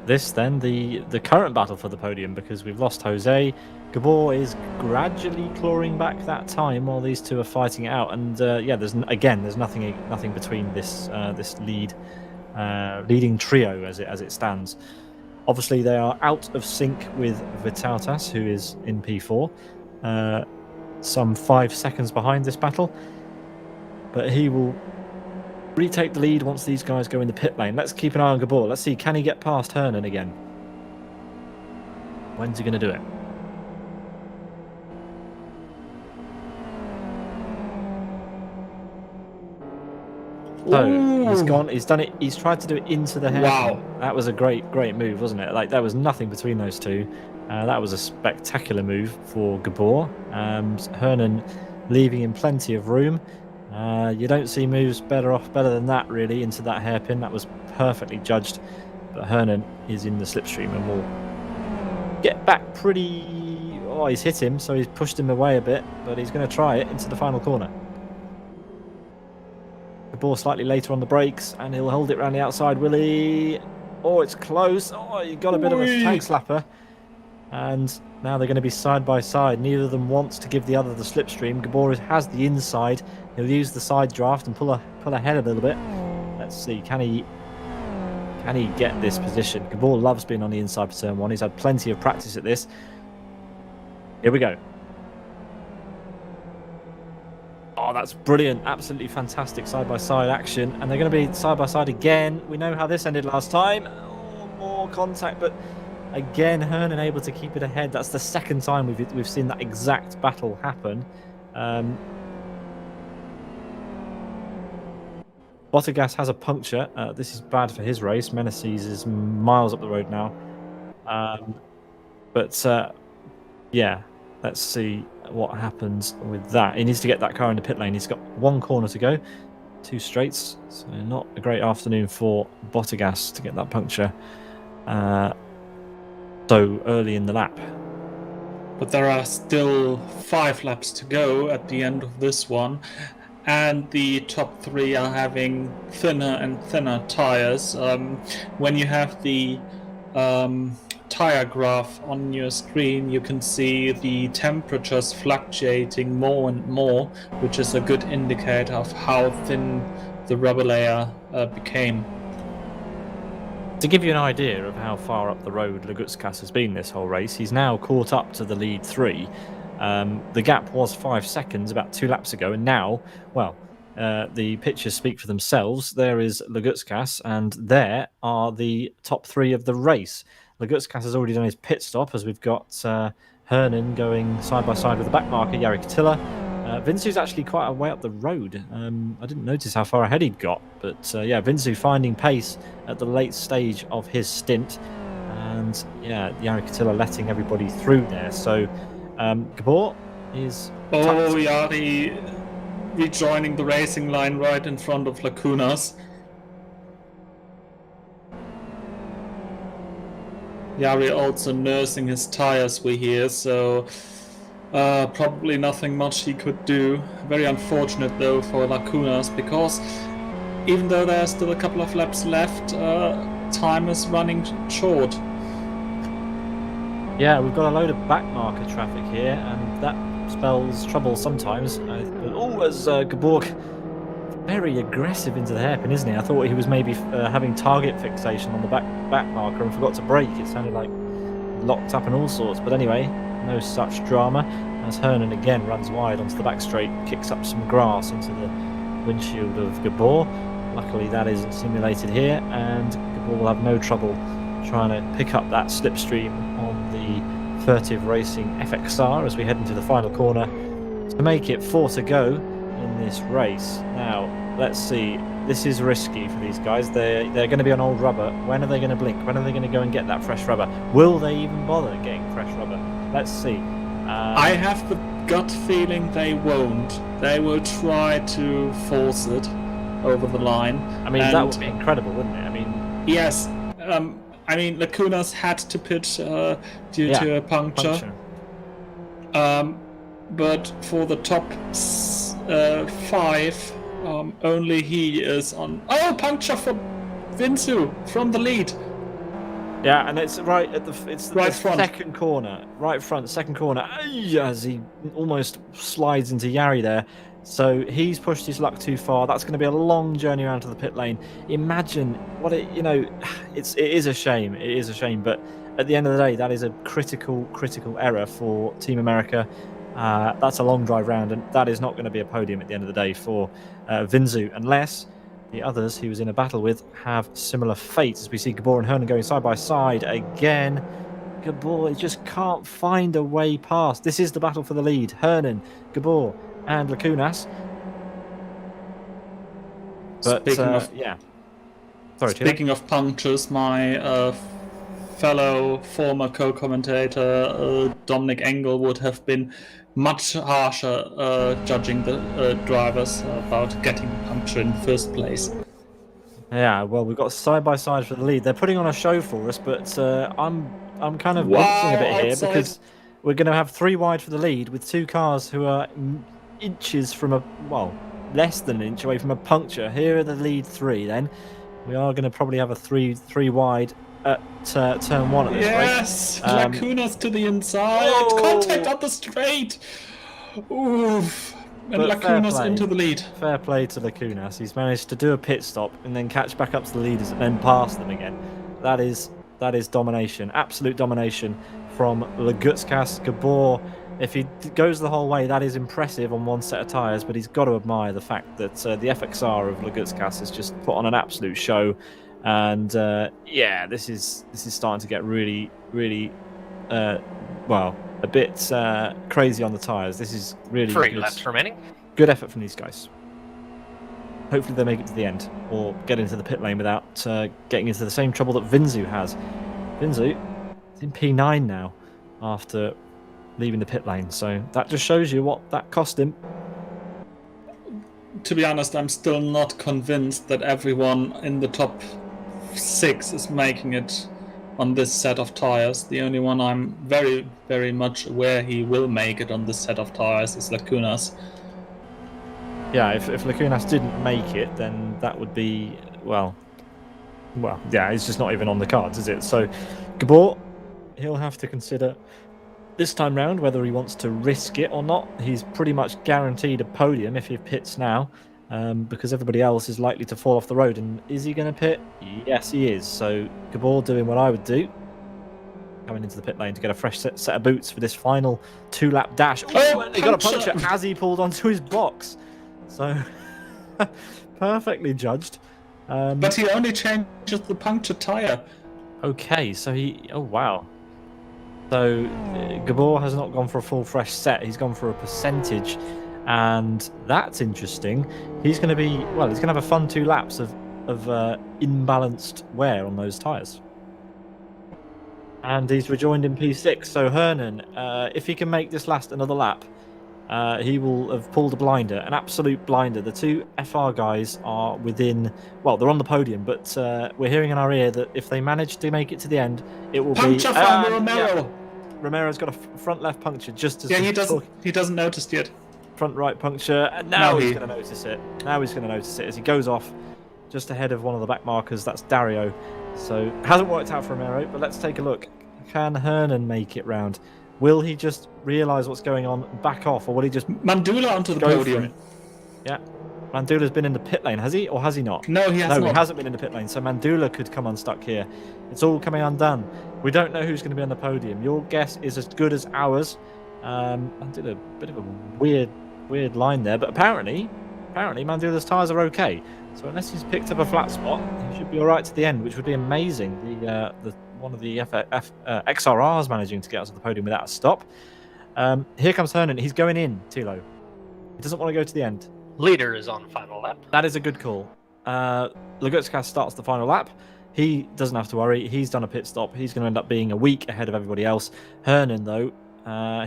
This then, the current battle for the podium, because we've lost Jose. Gabor is gradually clawing back that time while these two are fighting it out. And yeah, there's nothing between this leading trio as it stands. Obviously, they are out of sync with Vitautas, who is in P4, some 5 seconds behind this battle. But he will retake the lead once these guys go in the pit lane. Let's keep an eye on Gabor. Let's see, can he get past Hernan again? When's he going to do it? So he's gone. He's done it. He's tried to do it into the hair. Wow, that was a great move, wasn't it? Like, there was nothing between those two. That was a spectacular move for Gabor. Hernan leaving him plenty of room. You don't see moves better than that, really, into that hairpin. That was perfectly judged. But Hernan is in the slipstream and will get back pretty... Oh, he's hit him, so he's pushed him away a bit, but he's going to try it into the final corner. Gabor slightly later on the brakes, and he'll hold it around the outside, will he? Oh, it's close. Oh, he got a bit of a tag slapper. And now they're going to be side by side. Neither of them wants to give the other the slipstream. Gabor has the inside. He'll use the side draft and pull ahead a little bit. Let's see, can he get this position? Gabor loves being on the inside for turn 1. He's had plenty of practice at this. Here we go. Oh, that's brilliant. Absolutely fantastic side-by-side action. And they're going to be side-by-side again. We know how this ended last time. Oh, more contact, but again, Hernan able to keep it ahead. That's the second time we've seen that exact battle happen. Bottas has a puncture. This is bad for his race. Menezes is miles up the road now. Yeah, let's see what happens with that. He needs to get that car in the pit lane. He's got 1 corner to go, 2 straights. So not a great afternoon for Bottas to get that puncture so early in the lap. But there are still 5 laps to go at the end of this one. and the top three are having thinner and thinner tires. When you have the tire graph on your screen, you can see the temperatures fluctuating more and more, which is a good indicator of how thin the rubber layer became. To give you an idea of how far up the road Lagutskas has been this whole race, he's now caught up to the lead three. The gap was 5 seconds about 2 laps ago, and now, well, the pictures speak for themselves. There is Lagutskas, and there are the top three of the race. Lagutskas has already done his pit stop, as we've got Hernan going side by side with the back marker, Jari Katila. Vinsu's actually quite a way up the road. I didn't notice how far ahead he'd got, but yeah, Vinsu finding pace at the late stage of his stint, and yeah, Jari Katila letting everybody through there. So Gabor is... Jari rejoining the racing line right in front of Lacunas. Jari also nursing his tires, we hear, so probably nothing much he could do. Very unfortunate though for Lacunas, because even though there's still a couple of laps left, time is running short. Yeah, we've got a load of back marker traffic here, and that spells trouble sometimes. As Gabor very aggressive into the hairpin, isn't he? I thought he was maybe having target fixation on the back marker and forgot to brake. It sounded like locked up and all sorts, but anyway, no such drama, as Hernan again runs wide onto the back straight, kicks up some grass into the windshield of Gabor. Luckily that isn't simulated here, and Gabor will have no trouble trying to pick up that slipstream on the Furtive Racing FXR as we head into the final corner to make it 4 to go in this race. Now, let's see. This is risky for these guys. They're going to be on old rubber. When are they going to blink? When are they going to go and get that fresh rubber? Will they even bother getting fresh rubber? Let's see. I have the gut feeling they won't. They will try to force it over the line. I mean, that would be incredible, wouldn't it? I mean, yes. I mean, Lacunas had to pit due to a puncture. But for the top 5, only he is on. Oh, puncture for Vinsu from the lead. Yeah, and it's right at the right front. Second corner, right front, second corner. As he almost slides into Jari there. So he's pushed his luck too far. That's going to be a long journey around to the pit lane. Imagine what it is a shame. It is a shame, but at the end of the day, that is a critical error for Team America. That's a long drive round, and that is not going to be a podium at the end of the day for Vinsu, unless the others he was in a battle with have similar fate. As we see Gabor and Hernan going side by side again. Gabor just can't find a way past. This is the battle for the lead. Hernan, Gabor, and Lacunas. But Speaking of punctures, my fellow former co-commentator Dominic Engel would have been much harsher judging the drivers about getting a puncture in the first place. Yeah, well, we've got side by side for the lead. They're putting on a show for us, but I'm kind of wincing a bit here because we're going to have 3 wide for the lead with 2 cars who are inches from less than an inch away from a puncture. Here are the lead 3 then. We are going to probably have a 3 wide at turn 1 at this rate. Yes, Lacunas to the inside. Contact up the straight. Oof. And Lacunas into the lead. Fair play to Lacunas. He's managed to do a pit stop and then catch back up to the leaders and then pass them again. That is domination. Absolute domination from Lagutskas. Gabor, if he goes the whole way, that is impressive on one set of tyres, but he's got to admire the fact that the FXR of Lagutskas has just put on an absolute show. And this is starting to get really a bit crazy on the tyres. This is really 3 laps remaining. Good effort from these guys. Hopefully they make it to the end or get into the pit lane without getting into the same trouble that Vinsu has. Vinsu is in P9 now after leaving the pit lane, so that just shows you what that cost him. To be honest, I'm still not convinced that everyone in the top 6 is making it on this set of tires. The only one I'm very, very much aware he will make it on this set of tires is Lacunas. Yeah, if Lacunas didn't make it, then that would be, well, yeah, it's just not even on the cards, is it? So, Gabor, he'll have to consider this time round whether he wants to risk it or not. He's pretty much guaranteed a podium if he pits now, because everybody else is likely to fall off the road. And is he going to pit? Yes, he is. So, Gabor doing what I would do, coming into the pit lane to get a fresh set of boots for this final 2-lap dash. Oh, he got a puncture as he pulled onto his box. So, perfectly judged. But he only changes the punctured tire. Okay, so oh wow. So Gabor has not gone for a full fresh set. He's gone for a percentage, and that's interesting. He's going to have a fun 2 laps of imbalanced wear on those tires. And he's rejoined in P6. So Hernan, if he can make this last another lap, he will have pulled a blinder, an absolute blinder. The 2 FR guys are within, well, they're on the podium, but we're hearing in our ear that if they manage to make it to the end, it will puncture be... from Romero! Yeah. Romero's got a front left puncture just as... Yeah, he doesn't notice yet. Front right puncture, and now he's going to notice it. Now he's going to notice it as he goes off just ahead of one of the back markers. That's Dario. So, hasn't worked out for Romero, but let's take a look. Can Hernan make it round? Will he just realise what's going on, back off, or will he just... Mandula onto the podium. Yeah. Mandula's been in the pit lane, has he? Or has he not? No, he hasn't. No, he hasn't been in the pit lane, so Mandula could come unstuck here. It's all coming undone. We don't know who's going to be on the podium. Your guess is as good as ours. Mandula, a bit of a weird line there, but apparently Mandula's tyres are okay. So unless he's picked up a flat spot, he should be all right to the end, which would be amazing. The one of the XRRs managing to get onto the podium without a stop. Here comes Hernan. He's going in, Thilo. He doesn't want to go to the end. Leader is on final lap. That is a good call. Lagutskas starts the final lap. He doesn't have to worry. He's done a pit stop. He's going to end up being a week ahead of everybody else. Hernan, though,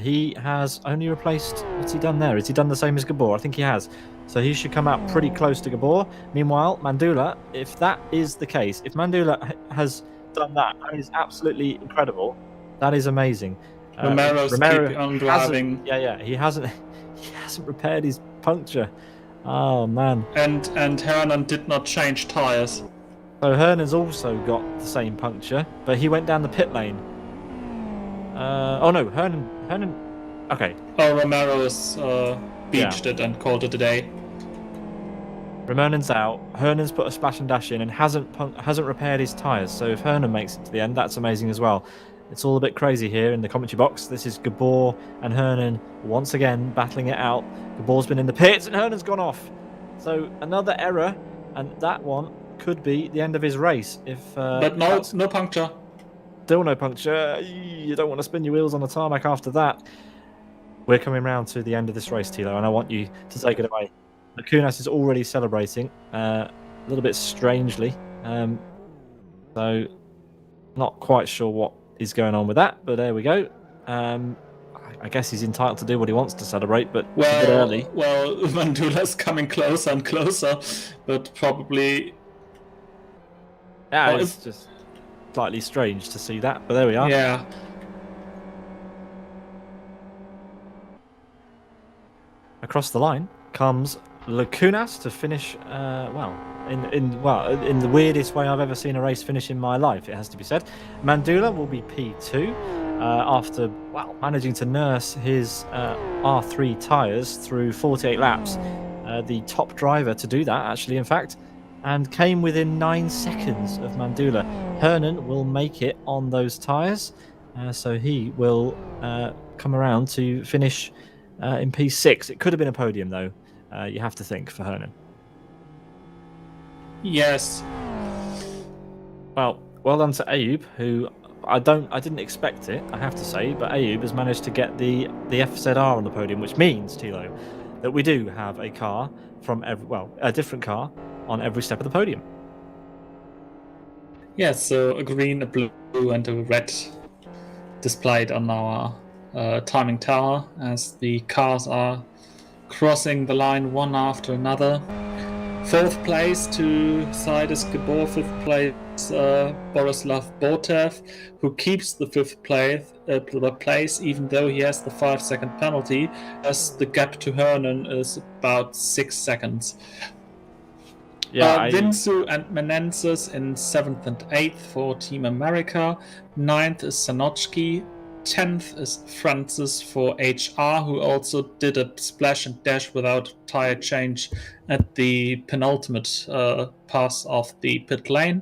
he has only replaced... What's he done there? Has he done the same as Gabor? I think he has. So he should come out pretty close to Gabor. Meanwhile, Mandula, if that is the case, if Mandula has done that is absolutely incredible. That is amazing. Romero on driving. He hasn't repaired his puncture. Oh man. And Hernan did not change tires. So Hernan's also got the same puncture, but he went down the pit lane. Oh no, Hernan. Okay. Oh, Romero's beached it and called it a day. Ramonen's out. Hernan's put a splash and dash in and hasn't repaired his tyres. So if Hernan makes it to the end, that's amazing as well. It's all a bit crazy here in the commentary box. This is Gabor and Hernan once again battling it out. Gabor's been in the pits and Hernan's gone off. So another error, and that one could be the end of his race. But no puncture. Still no puncture. You don't want to spin your wheels on the tarmac after that. We're coming round to the end of this race, Thilo, and I want you to take it away. Lacunas is already celebrating, a little bit strangely. So, not quite sure what is going on with that, but there we go. I guess he's entitled to do what he wants to celebrate, but it's a bit early. Well, Mandula's coming closer and closer, but probably... Yeah, it's just slightly strange to see that, but there we are. Yeah. Across the line comes Lacunas to finish, in the weirdest way I've ever seen a race finish in my life, it has to be said. Mandula will be P2 after managing to nurse his R3 tyres through 48 laps. The top driver to do that, actually, in fact, and came within 9 seconds of Mandula. Hernan will make it on those tyres, so he will come around to finish in P6. It could have been a podium, though. You have to think, for Hernan. Yes. Well done to Ayub, who I didn't expect it, I have to say, but Ayub has managed to get the FZR on the podium, which means, Thilo, that we do have a car from a different car on every step of the podium. Yes, so a green, a blue, and a red displayed on our timing tower as the cars are crossing the line one after another. Fourth place to Sidus Gabor. Fifth place Borislav Botev, who keeps the fifth place even though he has the 5-second penalty, as the gap to Hernan is about 6 seconds. Vinsu and Menenses in 7th and 8th for Team America. 9th is Sanochki. 10th is Francis for HR, who also did a splash and dash without tire change at the penultimate pass of the pit lane.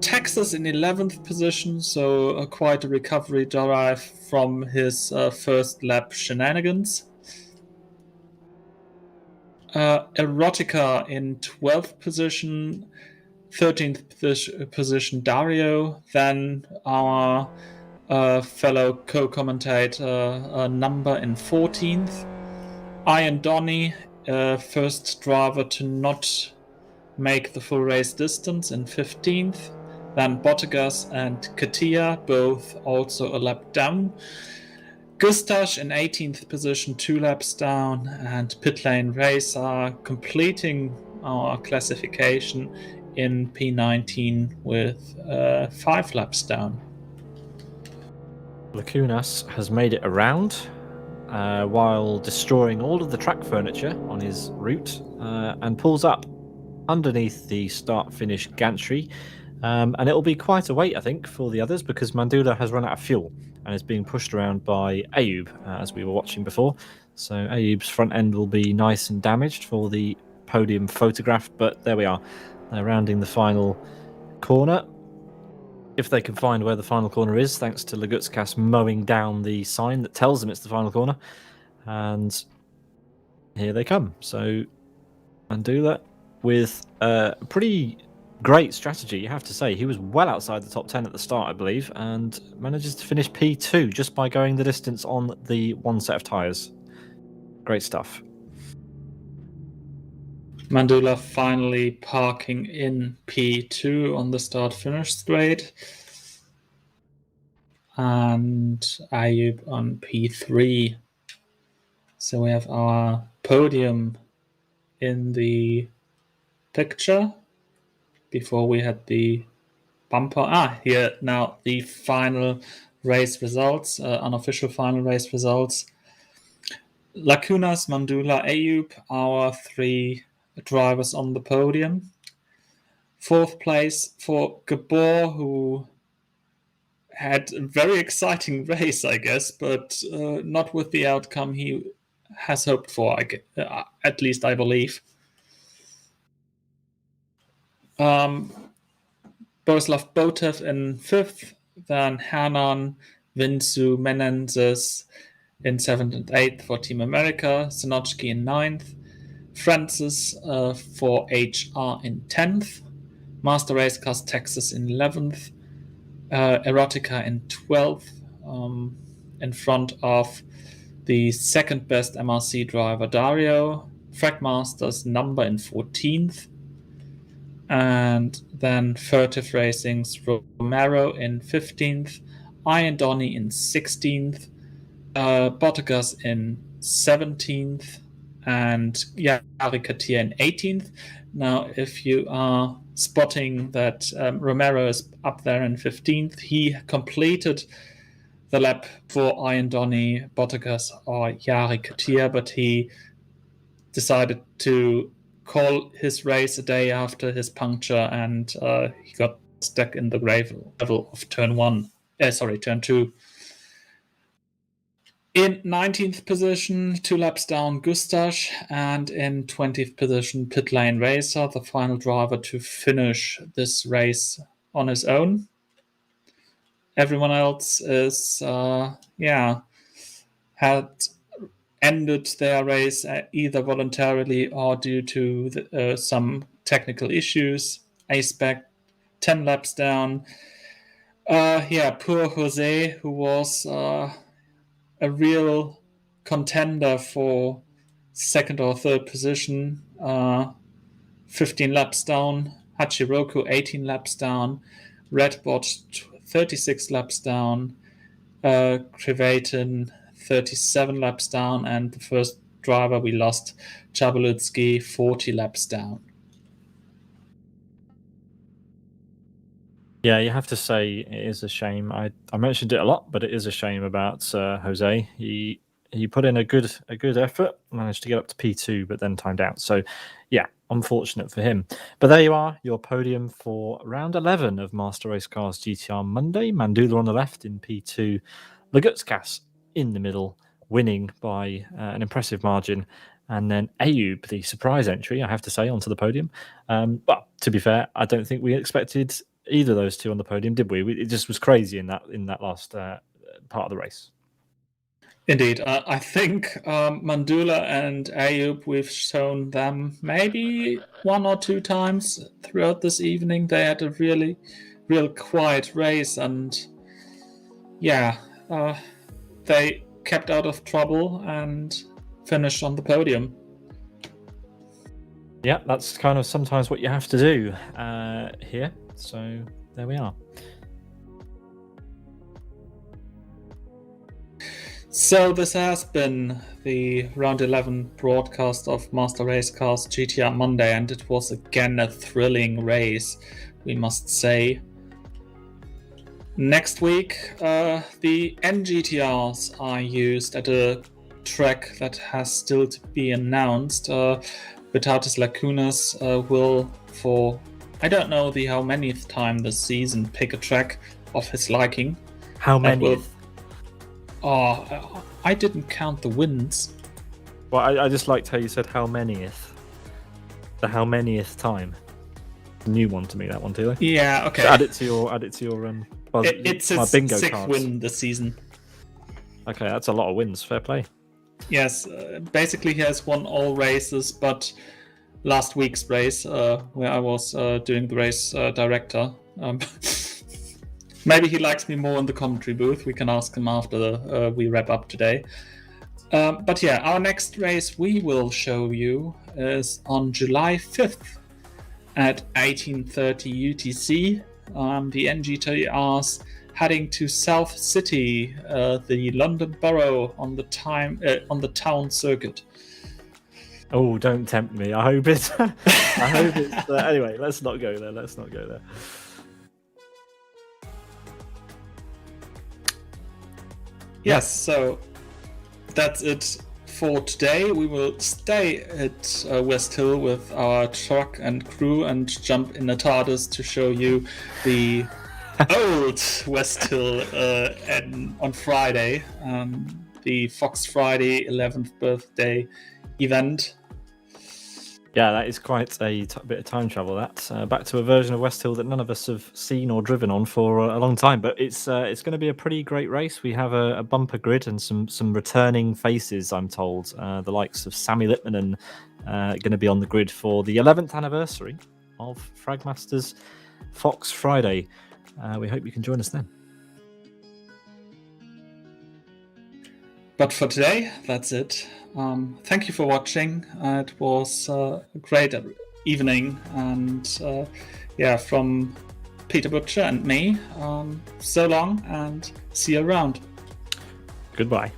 Texas in 11th position, so quite a recovery drive from his first lap shenanigans. Erotica in 12th position, 13th position Dario, then our fellow co-commentator Number in 14th. Ian Donny, first driver to not make the full race distance, in 15th. Then Bottegas and Katia, both also a lap down. Gustav in 18th position, 2 laps down, and Pit Lane Racer completing our classification in P19 with 5 laps down. Lacunas has made it around while destroying all of the track furniture on his route and pulls up underneath the start-finish gantry. And it'll be quite a wait, I think, for the others, because Mandula has run out of fuel and is being pushed around by Ayub, as we were watching before. So Ayub's front end will be nice and damaged for the podium photograph, but there we are. They're rounding the final corner. If they can find where the final corner is, thanks to Lagutskas mowing down the sign that tells them it's the final corner. And here they come. So Mandula with a pretty great strategy, you have to say. He was well outside the top 10 at the start, I believe, and manages to finish P2 just by going the distance on the one set of tyres. Great stuff. Mandula finally parking in P2 on the start-finish straight. And Ayub on P3. So we have our podium in the picture before we had the bumper. Here now the final race results, unofficial final race results. Lacunas, Mandula, Ayub, our 3 drivers on the podium. 4th place for Gabor, who had a very exciting race, I guess, but not with the outcome he has hoped for, at least I believe. Borislav Botev in 5th, then Hernan, Vinsu, Menendez in 7th and 8th for Team America, Sanochki in 9th, Francis for HR in 10th, Master Racecars Texas in 11th, Erotica in 12th, in front of the second best MRC driver Dario, Fragmasters Number in 14th, and then Furtive Racing's Romero in 15th, Ian Donny in 16th, Bottegas in 17th, and Yari Katia in 18th. Now, if you are spotting that Romero is up there in 15th, he completed the lap for Ian Donny, Bottegas, or Yari Katia, but he decided to call his race a day after his puncture, and he got stuck in the gravel of turn 2. In 19th position, 2 laps down, Gustav, and in 20th position, Pit Lane Racer, the final driver to finish this race on his own. Everyone else is, had ended their race either voluntarily or due to some technical issues. A-Spec, 10 laps down. Poor Jose, who was a real contender for second or third position, 15 laps down. Hachiroku, 18 laps down. Redbot, 36 laps down. Krivatin, 37 laps down, and the first driver we lost, Chabalutsky, 40 laps down. Yeah, you have to say it is a shame. I mentioned it a lot, but it is a shame about Jose. He put in a good effort, managed to get up to P2, but then timed out. So, yeah, unfortunate for him. But there you are, your podium for round 11 of Master Race Cars GTR Monday. Mandula on the left in P2, Lagutskas in the middle, winning by an impressive margin. And then Ayub, the surprise entry, I have to say, onto the podium. But to be fair, I don't think we expected either of those two on the podium, did we? It just was crazy in that last part of the race. Indeed. I think Mandula and Ayub, we've shown them maybe 1 or 2 times throughout this evening. They had a real quiet race, and they kept out of trouble and finished on the podium. Yeah, that's kind of sometimes what you have to do here. So there we are. So this has been the round 11 broadcast of Master Race Cars GTR Monday, and it was again a thrilling race, we must say. Next week, the NGTRs are used at a track that has still to be announced. Vitatis Lacunas will, for I don't know the how manyth time this season, pick a track of his liking. How many? I didn't count the wins. Well, I just liked how you said how manyth. The how manyth time. A new one to me, that one, Thilo. Yeah, okay. So add it to your buzz, it's his bingo 6th cards. win this season. Okay, that's a lot of wins. Fair play. Yes, basically he has won all races, but last week's race, where I was doing the race director, maybe he likes me more in the commentary booth. We can ask him after we wrap up today. But yeah, our next race we will show you is on July 5th at 18:30 UTC. The NGTRs heading to South City, the London Borough, on the town circuit. Oh, don't tempt me. I hope it's. I hope it's. Anyway, let's not go there. Yes, so that's it for today. We will stay at Westhill with our truck and crew and jump in a TARDIS to show you the old Westhill on Friday, the Fox Friday 11th birthday event. Yeah, that is quite a bit of time travel. That back to a version of Westhill that none of us have seen or driven on for a long time. But it's going to be a pretty great race. We have a bumper grid and some returning faces. I'm told the likes of Sammy Lippmanen going to be on the grid for the 11th anniversary of Fragmaster's Fox Friday. We hope you can join us then. But for today, that's it. Thank you for watching. It was a great evening, and from Peter Butcher and me, so long, and see you around. Goodbye.